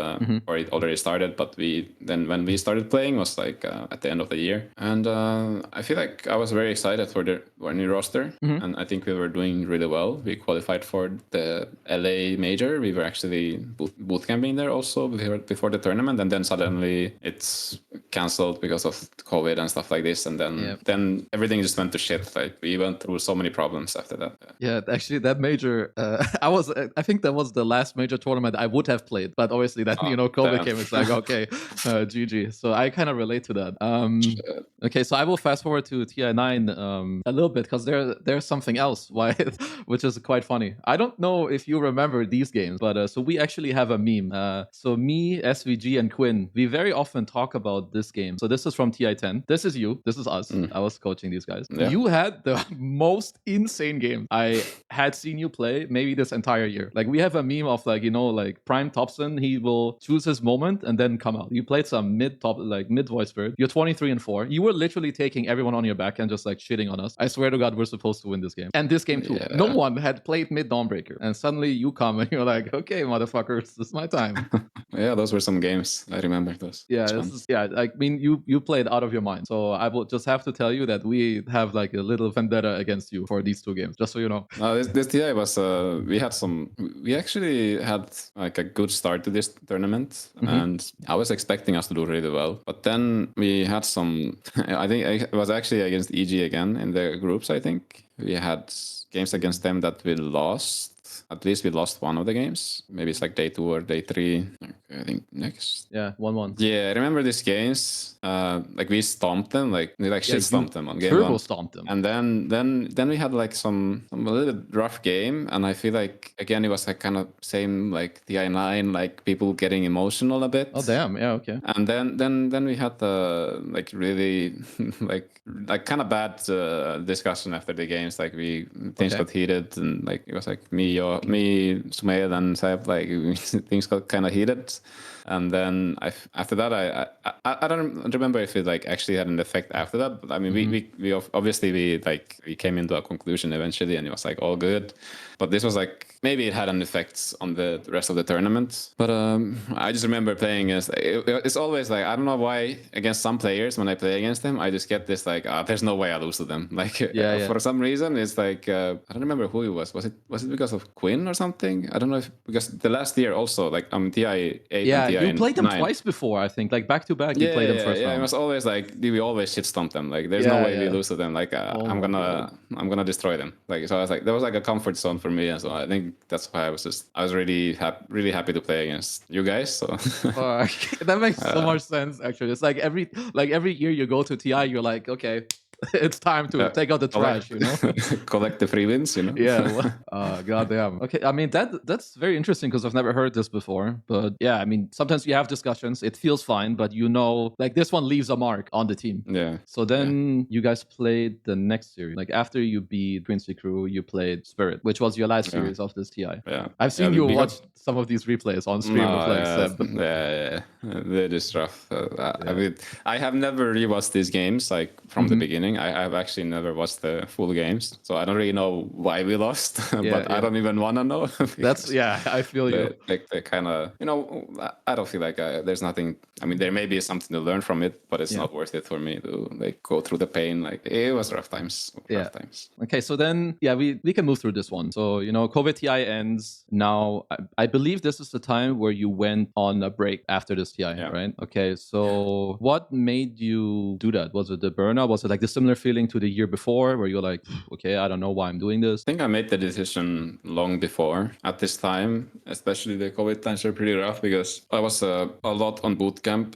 or it already started, but when we started playing was like at the end of the year, and I feel like I was very excited for the new roster, and I think we were doing really well. We qualified for the LA major. We were actually boot camping there also before the tournament, and then suddenly it's cancelled because of COVID and stuff like this, and then everything just went to shit. Like, we went through so many problems after that. Yeah, actually, that major, I think that was the last major tournament I would have played, but obviously that COVID came. It's like, okay, GG. So I kind of relate to that. Okay, so I will fast forward to TI9 a little bit, because there's something else which is quite funny. I don't know if you remember these games, but so we actually have a meme. So me, SVG, and Quinn, we very often talk about this game. So this is from TI10. This is you. This is us. I was coaching these guys. Yeah. You had the most insane game I had seen you play maybe this entire year. Like, we have a meme of like, like Prime Topson, he will choose his moment and then come out. You played some mid voice spirit. You're 23-4. You were literally taking everyone on your back and just like shitting on us. I swear to God, we're supposed to win this game. And this game too. Yeah. No one had played mid Dawnbreaker. And suddenly you come and you're like, okay, motherfuckers, this is my time. Yeah, those were some games. I remember those. Yeah, I mean, you played out of your mind. So I will just have to tell you that we have like a little vendetta against you for these 2 games, just so you know. This TI was, we actually had like a good start to this tournament, and I was expecting us to do really well. But then we had some, I think it was actually against EG again in the groups, I think. We had games against them that we lost. At least we lost one of the games. Maybe it's like day 2 or day 3. I think next. Yeah, 1-1. Yeah, I remember these games. Like, we stomped them. Like, we shit stomped them on game 1. Turbo stomped them. And then we had like a little bit rough game. And I feel like, again, it was like kind of same like TI9, like people getting emotional a bit. Oh damn, yeah, okay. And then we had the like really like kind of bad discussion after the games. Like, things got heated, and like it was like me, Sumail and Ceb, like things got kind of heated. And then after that, I don't remember if it like actually had an effect after that. But I mean, we obviously we came into a conclusion eventually, and it was like all good. But this was like, maybe it had an effect on the rest of the tournament. But I just remember playing against, it's always like, I don't know why, against some players, when I play against them, I just get this like, there's no way I lose to them. Like, for some reason, it's like, I don't remember who it was. Was it because of Quinn or something? I don't know because the last year also, like TI8 and TI9. You played them twice before, I think. Like, back to back, you played them first round. Yeah, it was always like, we always shit stomp them. Like, there's no way we lose to them. Like, I'm gonna destroy them. Like, so I was like, there was like a comfort zone for me, and so I think that's why I was really happy to play against you guys. So that makes so much sense. Actually, it's like every year you go to TI, you're like, okay, it's time to take out the trash, collect the free wins, Yeah. Goddamn. Okay. I mean, that's very interesting because I've never heard this before. But yeah, I mean, sometimes we have discussions. It feels fine, but like this one leaves a mark on the team. Yeah. So then you guys played the next series. Like, after you beat Princely Crew, you played Spirit, which was your last series of this TI. Yeah. I've seen you watch some of these replays on stream with like Ceb. Yeah. That is rough. I mean, I have never rewatched these games like from the beginning. I've actually never watched the full games, so I don't really know why we lost. But I don't even want to know. I feel you. Like the kind of, I don't feel like there's nothing. I mean, there may be something to learn from it, but it's not worth it for me to like go through the pain. Like, it was rough times. Okay, so then we can move through this one. So COVID TI ends now. I believe this is the time where you went on a break after this TI, right? Okay, so what made you do that? Was it the burnout? Was it like the similar feeling to the year before where you're like, okay, I don't know why I'm doing this? I think I made the decision long before. At this time, especially the COVID times were pretty rough because I was a lot on boot camp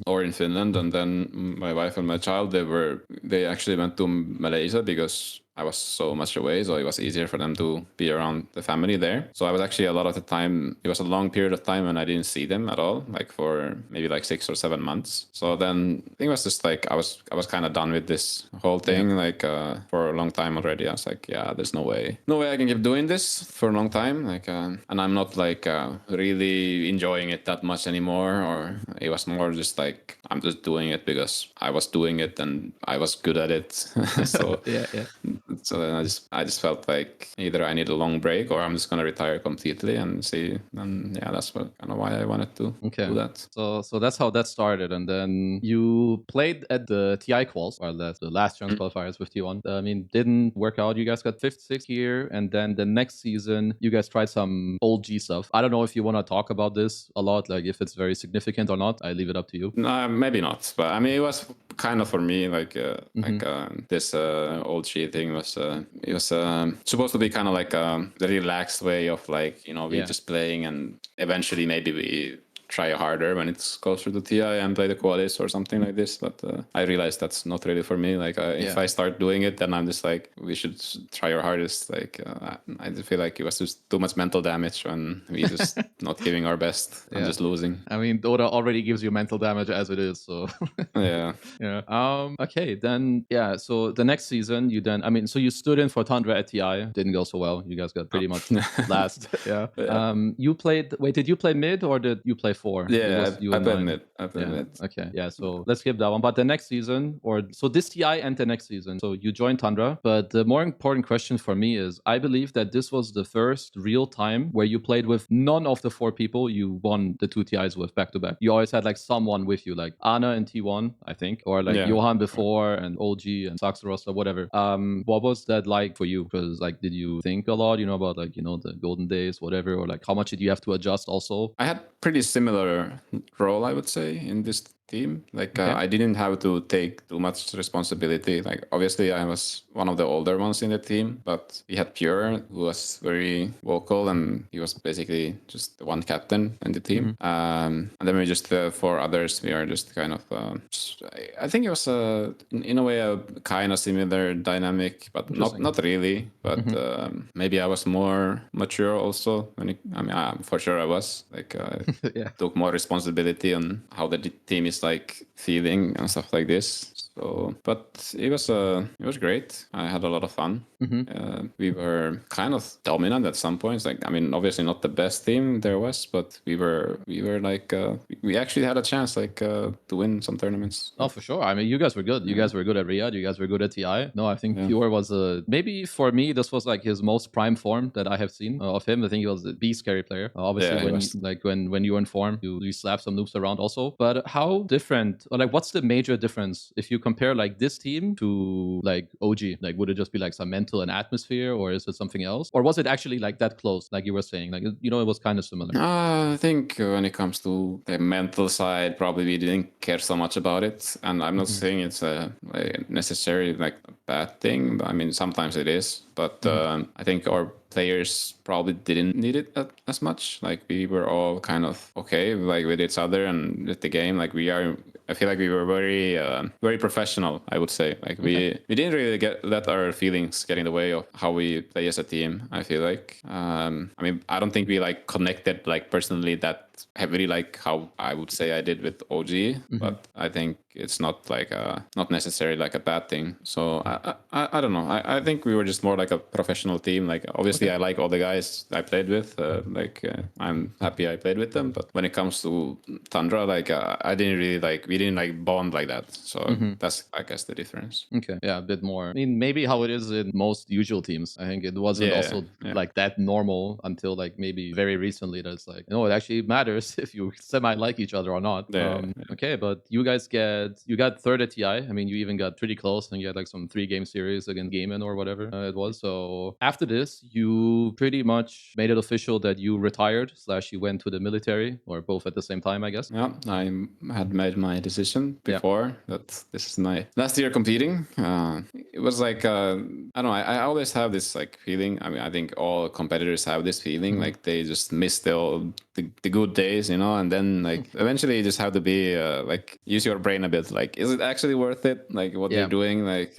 or in Finland, and then my wife and my child, they actually went to Malaysia because I was so much away, so it was easier for them to be around the family there. So I was actually a lot of the time, it was a long period of time when I didn't see them at all, like for maybe like 6 or 7 months. So then I think it was just like I was kind of done with this whole thing, like for a long time already. I was like, yeah, there's no way I can keep doing this for a long time, like and I'm not like really enjoying it that much anymore. Or it was more just like I'm just doing it because I was doing it and I was good at it. So yeah. So then I just felt like either I need a long break or I'm just gonna retire completely and see. And yeah, that's kind of why I wanted to do that. So that's how that started. And then you played at the TI quals, or the last chance qualifiers with T1. I mean, didn't work out. You guys got 5th, 6th here, and then the next season you guys tried some OldG stuff. I don't know if you want to talk about this a lot, like if it's very significant or not. I leave it up to you. No, maybe not. But I mean, it was kind of for me like this OldG thing was it was supposed to be kind of like the relaxed way of like, you know, we just playing, and eventually maybe we try harder when it's closer to TI and play the qualis or something like this. But I realized that's not really for me. Like if I start doing it, then I'm just like, we should try our hardest. Like I feel like it was just too much mental damage when we just not giving our best and just losing. I mean, Dota already gives you mental damage as it is, so yeah. Okay, then so the next season so you stood in for Tundra at TI, didn't go so well. You guys got pretty much last. You played, did you play mid or did you play 4? Yeah, I played mid. Okay, so let's skip that one. But the next season, so this TI and the next season, so you joined Tundra. But the more important question for me is, I believe that this was the first real time where you played with none of the 4 people you won the 2 TIs with back to back. You always had like someone with you, like Anna and T1, I think, or like Johan before and OldG and Saxaros or whatever. What was that like for you? Because like, did you think a lot, about like, the golden days, whatever, or like how much did you have to adjust also? I had pretty similar role, I would say, in this team. Like I didn't have to take too much responsibility. Like obviously I was one of the older ones in the team, but we had Pure, who was very vocal, and he was basically just the one captain in the team. And then we just 4 others, we are just kind of I think it was in a way a kind of similar dynamic, but not really. But maybe I was more mature also. For sure I was like took more responsibility on how the team is like feeling and stuff like this. So, but it was great. I had a lot of fun. We were kind of dominant at some points. Like, I mean, obviously not the best team there was, but we were like we actually had a chance like to win some tournaments. Oh, for sure. I mean, you guys were good. You guys were good at Riyadh. You guys were good at TI. No, I think Pure was maybe for me this was like his most prime form that I have seen of him. I think he was a beast carry player. Obviously, when you were in form, you slap some noobs around also. But how different, or like, what's the major difference if you compare like this team to like OG? Like, would it just be like some mental and atmosphere, or is it something else? Or was it actually like that close, like you were saying? Like, it was kind of similar. I think when it comes to the mental side, probably we didn't care so much about it. And I'm not saying it's necessarily like a bad thing. But I mean, sometimes it is. But I think our players probably didn't need it as much. Like we were all kind of okay, like with each other and with the game. Like I feel like we were very, very professional, I would say. Like we didn't really let our feelings get in the way of how we play as a team, I feel like. I mean, I don't think we like connected like personally that heavily like how I would say I did with OG, but I think it's not like not necessarily like a bad thing. So I don't know. I think we were just more like a professional team. Like obviously I like all the guys I played with. I'm happy I played with them. But when it comes to Tundra, like I didn't really like, we didn't like bond like that. So that's I guess the difference. Okay, yeah, a bit more. I mean, maybe how it is in most usual teams. I think it wasn't also like that normal until like maybe very recently. That's like, it actually matters matters if you semi like each other or not. Okay, but you guys got third at TI. I mean, you even got pretty close, and you had like some 3-game series against Gaiman or whatever it was. So after this, you pretty much made it official that you retired / you went to the military, or both at the same time, I guess. Yeah, I had made my decision before that this is my last year competing. It was like I don't know. I always have this like feeling. I mean, I think all competitors have this feeling like they just miss the good days, you know, and then like eventually you just have to be like use your brain a bit. Like, is it actually worth it? Like what you're doing? Like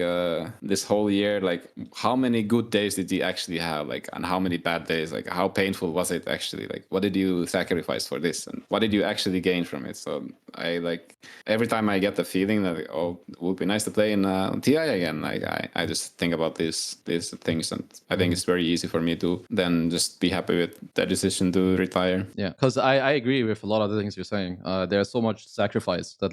this whole year, like how many good days did you actually have? Like, and how many bad days? Like, how painful was it actually? Like, what did you sacrifice for this? And what did you actually gain from it? So I like every time I get the feeling that it would be nice to play in TI again. Like I just think about these things, and I think it's very easy for me to then just be happy with the decision to retire. Yeah, because I agree with a lot of the things you're saying. There's so much sacrifice that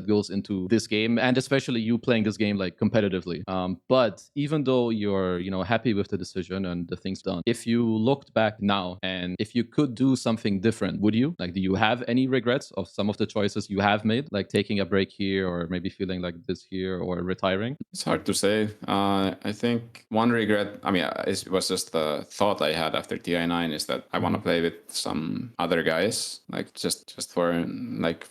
goes into this game, and especially you playing this game like competitively. But even though you're happy with the decision and the things done, if you looked back now and if you could do something different, would you? Like, do you have any regrets of some of the choices you have made, like taking a break here, or maybe feeling like this here, or retiring? It's hard to say. I think one regret, I mean, it was just the thought I had after TI9 is that I want to play with some other guys, like just for like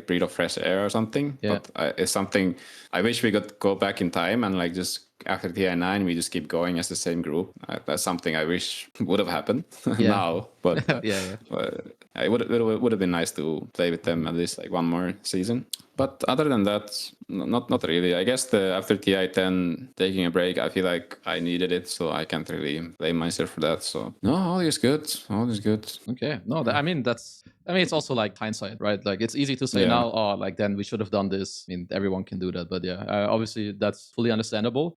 breathe of fresh air or something. Yeah. But it's something I wish we could go back in time and like just after TI9 we just keep going as the same group. That's something I wish would have happened now, but it would have been nice to play with them at least like one more season. But other than that, not really. I guess after TI10 taking a break, I feel like I needed it, so I can't really blame myself for that. So no, all is good. All is good. Okay. No, I mean it's also like hindsight, right? Like it's easy to say now, oh, like then we should have done this. I mean, everyone can do that, but obviously that's fully understandable.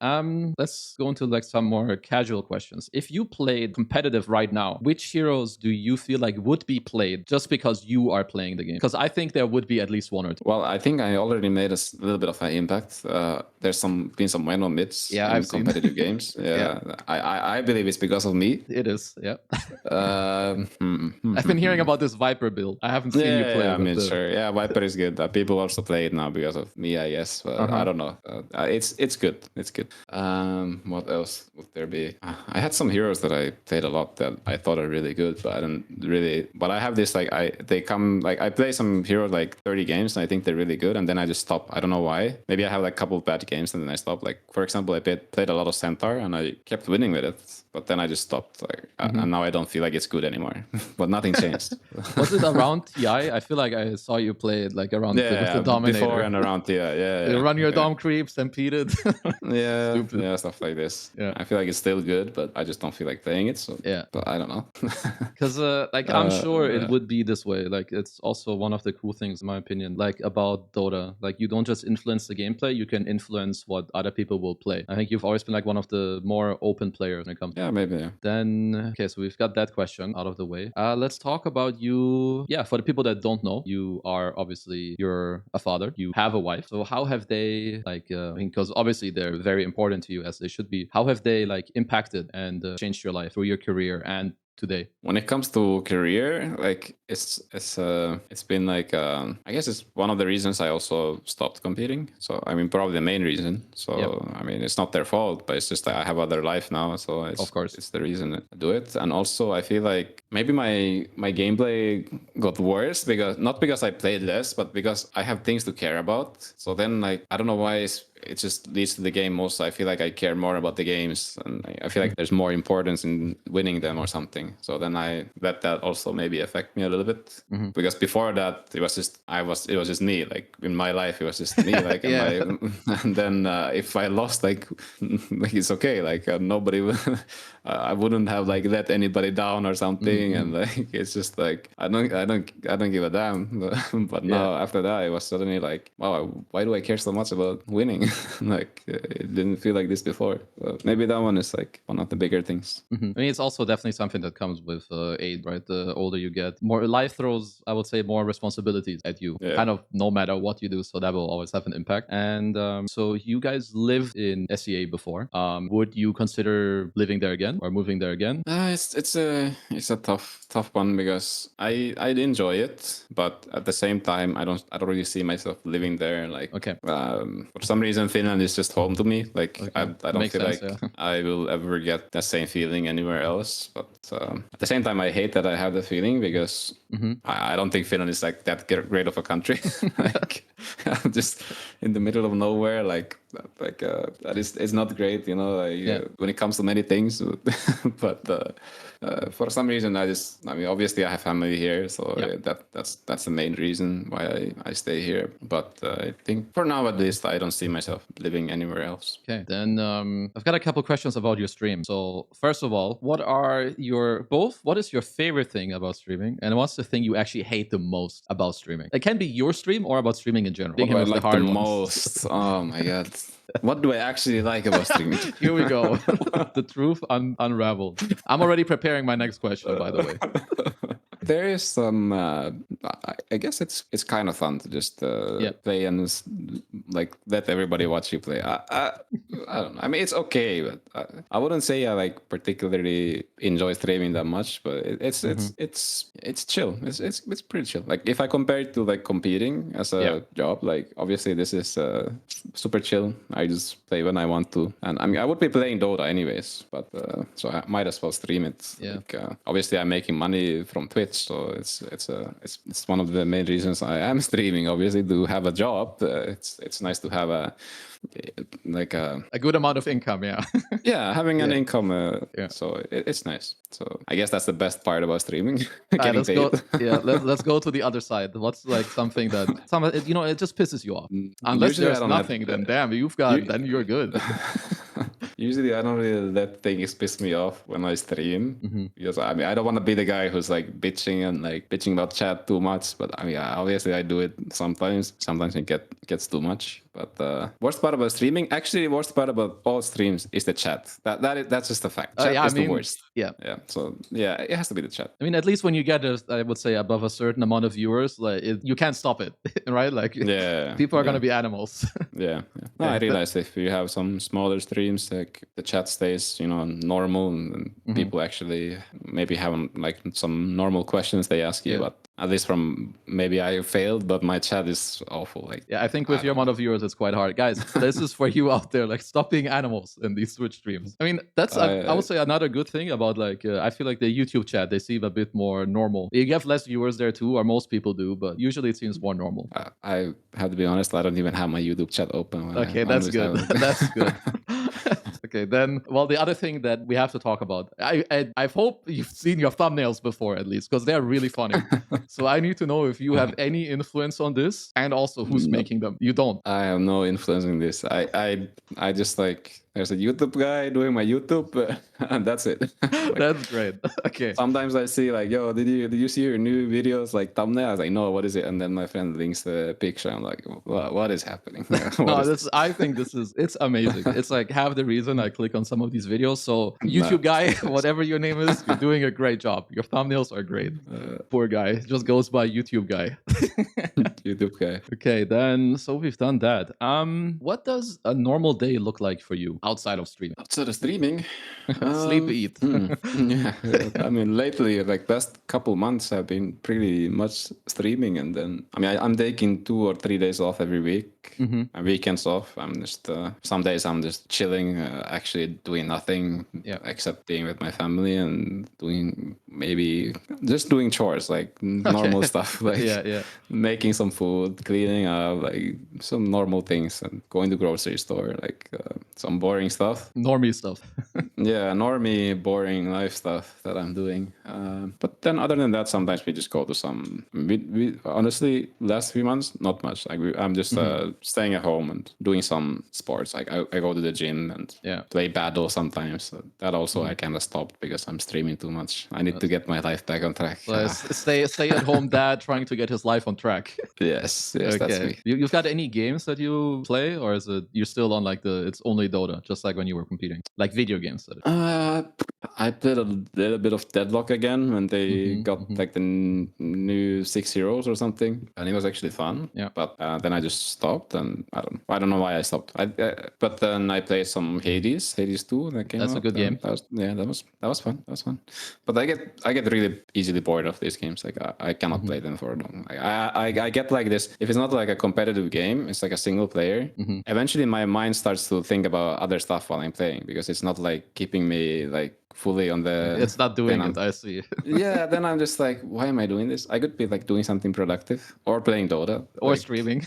Let's go into like some more casual questions. If you played competitive right now, which heroes do you feel like would be played just because you are playing the game? Because I think there would be at least one or two. Well, I think I already made a little bit of an impact. There's been some well mids in competitive games. I believe it's because of me. It is, yeah. I've been hearing about this Viper build. I haven't seen you play. I mean, sure. Yeah, Viper is good. People also play it now because of me, I guess. But I don't know. It's good. It's good. What else would there be? I had some heroes that I played a lot that I thought are really good, but I didn't really. But I have this like I play some heroes like 30 games and I think they're really good, and then I just stop. I don't know why. Maybe I have like a couple of bad games and then I stop. Like for example, I played a lot of Centaur and I kept winning with it, but then I just stopped. Like and now I don't feel like it's good anymore. But nothing changed. Was it around TI? I feel like I saw you play it like around with the Dominator. Before and around TI. You run your Dom creeps, stampede it. Stuff like this. Yeah, I feel like it's still good, but I just don't feel like playing it. So but I don't know. Because I'm sure it would be this way. Like it's also one of the cool things in my opinion, like about Dota. Like you don't just influence the gameplay, you can influence what other people will play. I think you've always been like one of the more open players when it comes to maybe. Then okay, so we've got that question out of the way. Let's talk about you. Yeah, for the people that don't know, you're a father, you have a wife. So how have they because obviously they're very important to you, as they should be. How have they like impacted and changed your life through your career and today? When it comes to career, like it's been like I guess it's one of the reasons I also stopped competing. So I mean probably the main reason. So I mean it's not their fault, but it's just that I have other life now. So of course it's the reason to do it. And also I feel like maybe my gameplay got worse not because I played less, but because I have things to care about. So then like I don't know why it just leads to the game most. I feel like I care more about the games, and I feel like there's more importance in winning them or something. So then I let that also maybe affect me a little bit, because before that it was just me. Like in my life it was just me. Like and then if I lost, like it's okay. Like nobody, I wouldn't have like let anybody down or something. And like it's just like I don't give a damn. But now after that it was suddenly like, wow, why do I care so much about winning? Like it didn't feel like this before. Maybe that one is like one of the bigger things. I mean, it's also definitely something that comes with age, right? The older you get, more life throws, I would say, more responsibilities at you, Yeah. kind of no matter what you do. So that will always have an impact. And so you guys lived in SEA before. Would you consider living there again or moving there again? It's a tough one because I enjoy it, but at the same time I don't really see myself living there. Like Okay. For some reason Finland is just home to me. Like I don't Makes feel sense, like yeah. I will ever get that same feeling anywhere else. But at the same time I hate that I have the feeling because I don't think Finland is like that great of a country. Like I'm just in the middle of nowhere. Like that is it's not great, you know. Like, when it comes to many things, but for some reason I mean obviously I have family here, so that's the main reason why I stay here. But I think for now at least I don't see myself living anywhere else. Okay, then I've got a couple questions about your stream. So first of all, what is your favorite thing about streaming, and what's the thing you actually hate the most about streaming? It can be your stream or about streaming in general. What do I Is like the hard ones. most? Oh my god. What do I actually like about streaming? Here we go. The truth unraveled. I'm already preparing my next question, by the way. There is some. I guess it's kind of fun to just play and like let everybody watch you play. I don't know. I mean, it's okay, but I wouldn't say I like particularly enjoy streaming that much. But it's chill. It's pretty chill. Like if I compare it to like competing as a job, like obviously this is super chill. I just play when I want to, and I mean I would be playing Dota anyways, but so I might as well stream it. Yeah. Like, obviously I'm making money from Twitch, so it's one of the main reasons I am streaming. Obviously, to have a job, it's nice to have a good amount of income. Yeah. Having an income. So it's nice. So I guess that's the best part about streaming. Getting paid. Let's go to the other side. What's like something that it just pisses you off? Unless Usually there's nothing, then damn, then you're good. Usually I don't really let things piss me off when I stream because I mean I don't want to be the guy who's like bitching about chat too much. But I mean obviously I do it sometimes. Sometimes it gets too much. But worst part about streaming, actually, the worst part about all streams is the chat. That's just a fact. Chat is the worst. Yeah. So it has to be the chat. I mean, at least when you get, I would say, above a certain amount of viewers, like you can't stop it, right? Like, people are gonna be animals. No, I realize if you have some smaller streams, like the chat stays, normal, and people actually maybe have like some normal questions they ask you. But at least from maybe I failed, but my chat is awful. Like, I think with your amount of viewers, it's quite hard, guys. This is for you out there, like stop being animals in these Twitch streams. I mean, that's I would say another good thing about like I feel like the YouTube chat, they seem a bit more normal. You have less viewers there too, or most people do, but usually it seems more normal. I have to be honest, I don't even have my YouTube chat open. Okay, that's good. That's good. Okay, then, well, the other thing that we have to talk about, I hope you've seen your thumbnails before at least, because they're really funny. So I need to know if you have any influence on this, and also who's making them. You don't. I have no influence in this. I just like, there's a YouTube guy doing my YouTube, and that's it. Like, that's great. Okay. Sometimes I see like, yo, did you see your new videos like thumbnail? I was like, no, what is it? And then my friend links the picture. I'm like, what is happening? I think it's amazing. It's like half the reason I click on some of these videos. So YouTube guy, whatever your name is, you're doing a great job. Your thumbnails are great. Poor guy, just goes by YouTube guy. YouTube guy. Okay, then so we've done that. What does a normal day look like for you outside of streaming? Outside of streaming, sleep, eat. Yeah, I mean, lately, like past couple months, I've been pretty much streaming, and then I mean, I'm taking 2 or 3 days off every week, and weekends off. I'm just some days I'm just chilling, actually doing nothing except being with my family and doing doing chores, like normal stuff, like making some food, cleaning up, like some normal things, and going to grocery store, like some boring stuff. Normie stuff. yeah, normie, boring life stuff that I'm doing. But then other than that, sometimes we just go to some. We honestly last 3 months not much. Like I'm just staying at home and doing some sports. Like I go to the gym and play battle sometimes. So that also I kind of stopped because I'm streaming too much. I need to get my life back on track. So stay at home dad trying to get his life on track. Yes, that's me. You've got any games that you play, or is it you're still on like it's only Dota, just like when you were competing, like video games? I played a little bit of Deadlock again when they got like the new 6 heroes or something, and it was actually fun. Yeah. But then I just stopped, and I don't know why I stopped. But then I played some Hades 2. That's a good game. That was fun. But I get really easily bored of these games. Like I cannot play them for long. Like, I get like this. If it's not like a competitive game, it's like a single player. Eventually, my mind starts to think about other stuff while I'm playing because it's not like keeping me like fully on the. It's not doing it. I see. Yeah, then I'm just like, why am I doing this? I could be like doing something productive or playing Dota or like, streaming.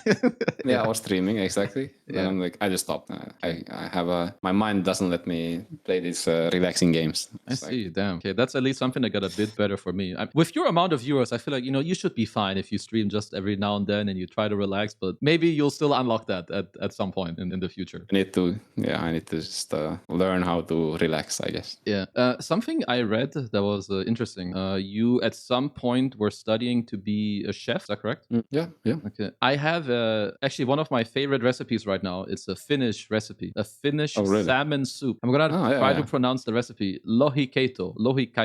or streaming exactly. Then I'm like, I just stopped. I have my mind doesn't let me play these relaxing games. I see. Damn. Okay, that's at least something that got a bit better for me. With your amount of viewers, I feel like you should be fine if you stream just every now and then and you try to relax. But maybe you'll still unlock that at some point in the future. I need to just learn how to relax, I guess. Yeah. Something I read that was interesting. You at some point were studying to be a chef. Is that correct? Yeah. Okay. I have actually one of my favorite recipes right now. It's a Finnish recipe, a Finnish salmon soup. I'm gonna try to pronounce the recipe. Lohikeito.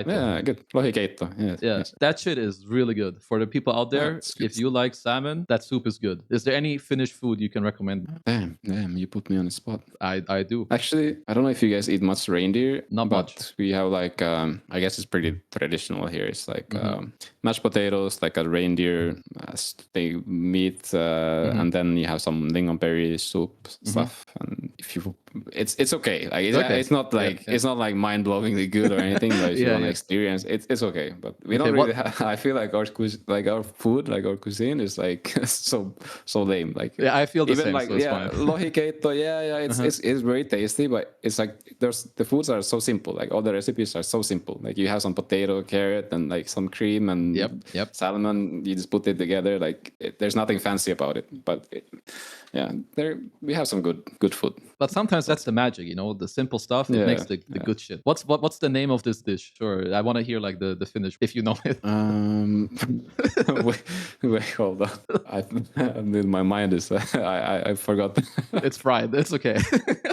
Yeah, good. Lohikeito. Yes. That shit is really good. For the people out there, if you like salmon, that soup is good. Is there any Finnish food you can recommend? Damn, you put me on the spot. I do. Actually, I don't know if you guys eat much reindeer. Not much. We have like I guess it's pretty traditional here. It's like mashed potatoes, like a reindeer meat, and then you have some lingonberry soup stuff. And if you, it's okay. Like it's not like it's not like mind blowingly good or anything. But if you want to experience, it's okay. But we don't really. I feel like our food, like our cuisine, is like so lame. Like I feel the same. Like so it's fine. Lohikeito, it's very tasty, but it's like the foods are so simple. Like all the recipes are so simple. Like you have some potato, carrot, and like some cream and salmon. You just put it together. Like there's nothing fancy about it. But we have some good food. But sometimes that's the magic, the simple stuff. It makes the good shit. What's the name of this dish? Sure, I want to hear like the Finnish, if you know it. Wait, hold on. My mind is I forgot. It's fried. It's okay.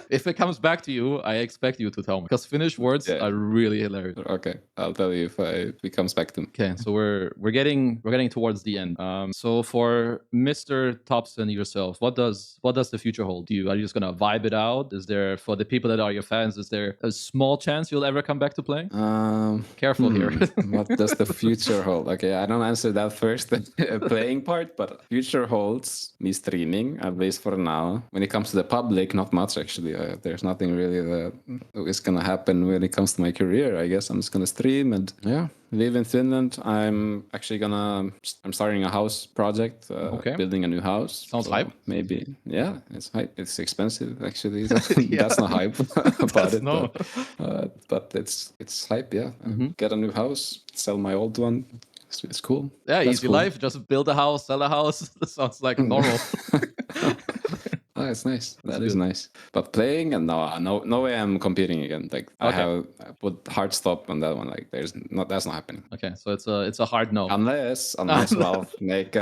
If it comes back to you, I expect you to tell me because Finnish words are really hilarious. Okay, I'll tell you if it comes back to me. Okay, so we're getting towards the end. So for Mr. Topson yourself, what does the future hold? Are you just gonna vibe it out? Is there, for the people that are your fans, is there a small chance you'll ever come back to playing? Careful here. What does the future hold? Okay, I don't answer that first, playing part, but future holds me streaming, at least for now. When it comes to the public, not much actually. There's nothing really that is gonna happen when it comes to my career. I guess I'm just gonna stream and live in Finland. I'm starting a house project, building a new house. Sounds hype. Maybe, it's hype. It's expensive actually. That's not hype about it. No. But it's hype. Yeah, get a new house, sell my old one. It's cool. Yeah, That's easy cool. life. Just build a house, sell a house. That sounds like normal. Oh, it's nice. That is nice. But playing, and no way I'm competing again. Like I put hard stop on that one. Like that's not happening. Okay, so it's a hard no. Unless Valve make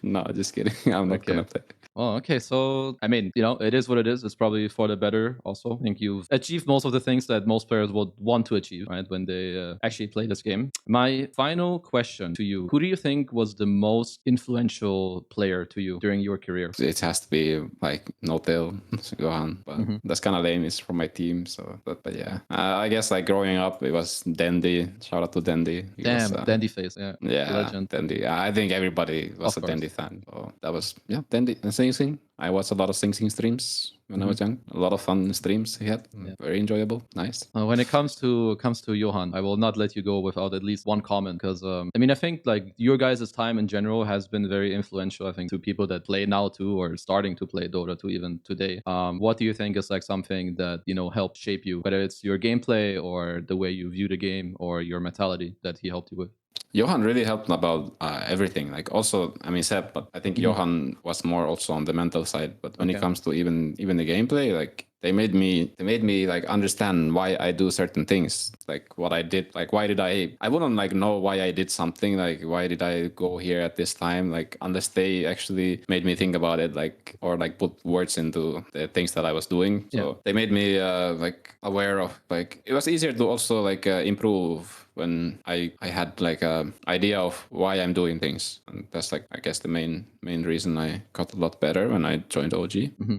no, just kidding. I'm not gonna play. Oh, okay. So, I mean, it is what it is. It's probably for the better also. I think you've achieved most of the things that most players would want to achieve, right, when they actually play this game. My final question to you, who do you think was the most influential player to you during your career? It has to be like Notail, Johan, but that's kind of lame. It's from my team, so but yeah. I guess like growing up, it was Dendi. Shout out to Dendi. Dendi face, legend. Dendi. I think everybody was a Dendi fan. So that was Dendi. And anything? I watched a lot of Sing Sing streams when I was young. A lot of fun streams he had. Very enjoyable. Nice. When it comes to Johan, I will not let you go without at least one comment because I mean I think like your guys' time in general has been very influential. I think to people that play now too or starting to play Dota 2 even today. What do you think is like something that helped shape you, whether it's your gameplay or the way you view the game or your mentality that he helped you with? Johan really helped about everything. Like also, I mean Ceb, but I think Johan was more also on the mental side. But when it comes to even the gameplay, like they made me like understand why I do certain things, like what I did, like why did I wouldn't like know why I did something, like why did I go here at this time, like unless they actually made me think about it, like or like put words into the things that I was doing. So they made me like aware of, like it was easier to also like improve when I had like a idea of why I'm doing things, and that's like I guess the main reason I got a lot better when I joined OG.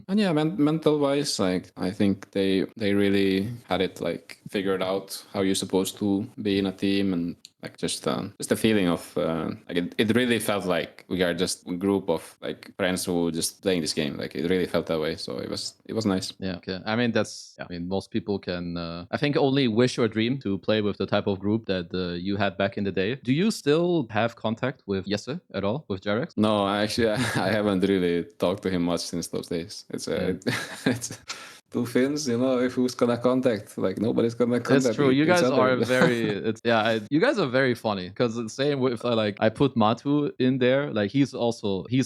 And yeah, mental wise, like I think they really had it like figured out how you're supposed to be in a team, and like just the feeling of like it really felt like we are just a group of like friends who just playing this game. Like it really felt that way, so it was nice. Yeah, okay. I mean I mean most people can I think only wish or dream to play with the type of group that you had back in the day. Do you still have contact with Jesse at all, with Jerax? No, actually I haven't really talked to him much since those days. It's it's two Finns, if who's gonna contact, like nobody's gonna contact. That's true. You guys are very you guys are very funny, because the same with like I put Matu in there, like he's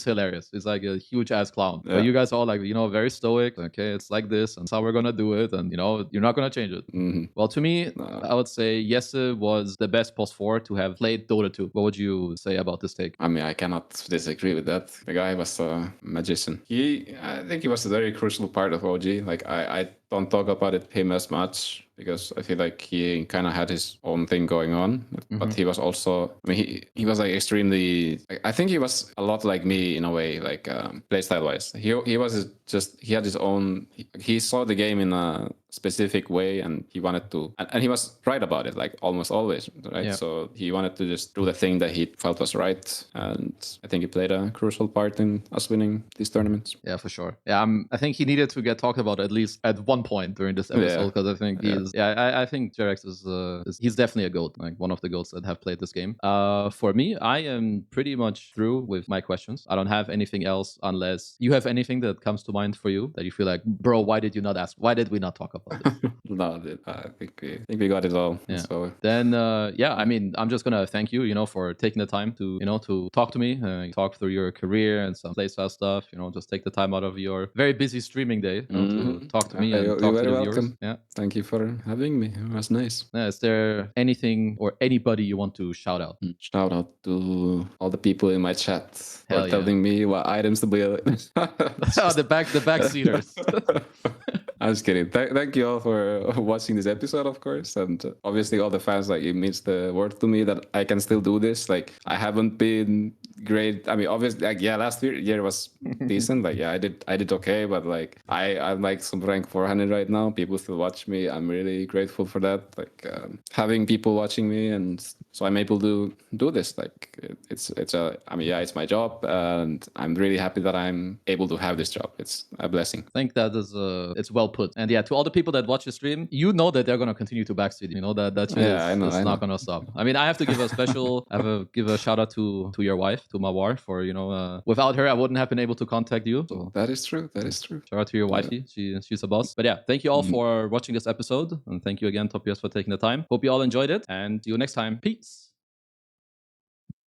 hilarious. He's like a huge ass clown. But you guys are all like very stoic. Okay, it's like this and that's how we're gonna do it, and you're not gonna change it. Well, to me, I would say Jesse was the best post 4 to have played Dota 2. What would you say about this take? I mean, I cannot disagree with that. The guy was a magician. I think he was a very crucial part of OG. Like I don't talk about him as much because I feel like he kind of had his own thing going on, but he was also, I mean, he was like extremely, like, I think he was a lot like me in a way, like playstyle wise. He was just, he had his own, he saw the game in a specific way, and he wanted to, and he was right about it, like almost always, right? Yeah. So he wanted to just do the thing that he felt was right, and I think he played a crucial part in us winning these tournaments. Yeah, for sure. Yeah, I think he needed to get talked about at least at one point during this episode, because I think I think Jerax is he's definitely a GOAT, like one of the GOATs that have played this game. For me, I am pretty much through with my questions. I don't have anything else unless you have anything that comes to mind for you that you feel like, bro, why did you not ask? Why did we not talk about this? No, I think we got it all. Yeah. So then I mean, I'm just gonna thank you, for taking the time to to talk to me, talk through your career and some playstyle stuff. Just take the time out of your very busy streaming day, to talk to me and you're talk to very the viewers. welcome. Yeah. Thank you for having me. It was nice. Is there anything or anybody you want to shout out? Shout out to all the people in my chat who Hell are yeah. telling me what items to build. Oh, the back seaters. I'm just kidding. Thank you all for watching this episode, of course, and obviously all the fans. Like, it means the world to me that I can still do this. Like, I haven't been great. I mean, obviously, like, last year was decent. Like, I did okay, but like, I'm like some rank 400 right now. People still watch me. I'm really grateful for that. Like, having people watching me, and so I'm able to do this. Like, it's it's my job, and I'm really happy that I'm able to have this job. It's a blessing. I think that is it's well put. And yeah, to all the people that watch the stream, that they're gonna continue to backseat. That shit I know. not gonna stop. I mean, I have to give a special give a shout out to your wife, to Mawar, for without her I wouldn't have been able to contact you. So That is true. Shout out to your wifey. She's a boss. But yeah, thank you all for watching this episode, and thank you again, Topias, for taking the time. Hope you all enjoyed it, and see you next time. Peace.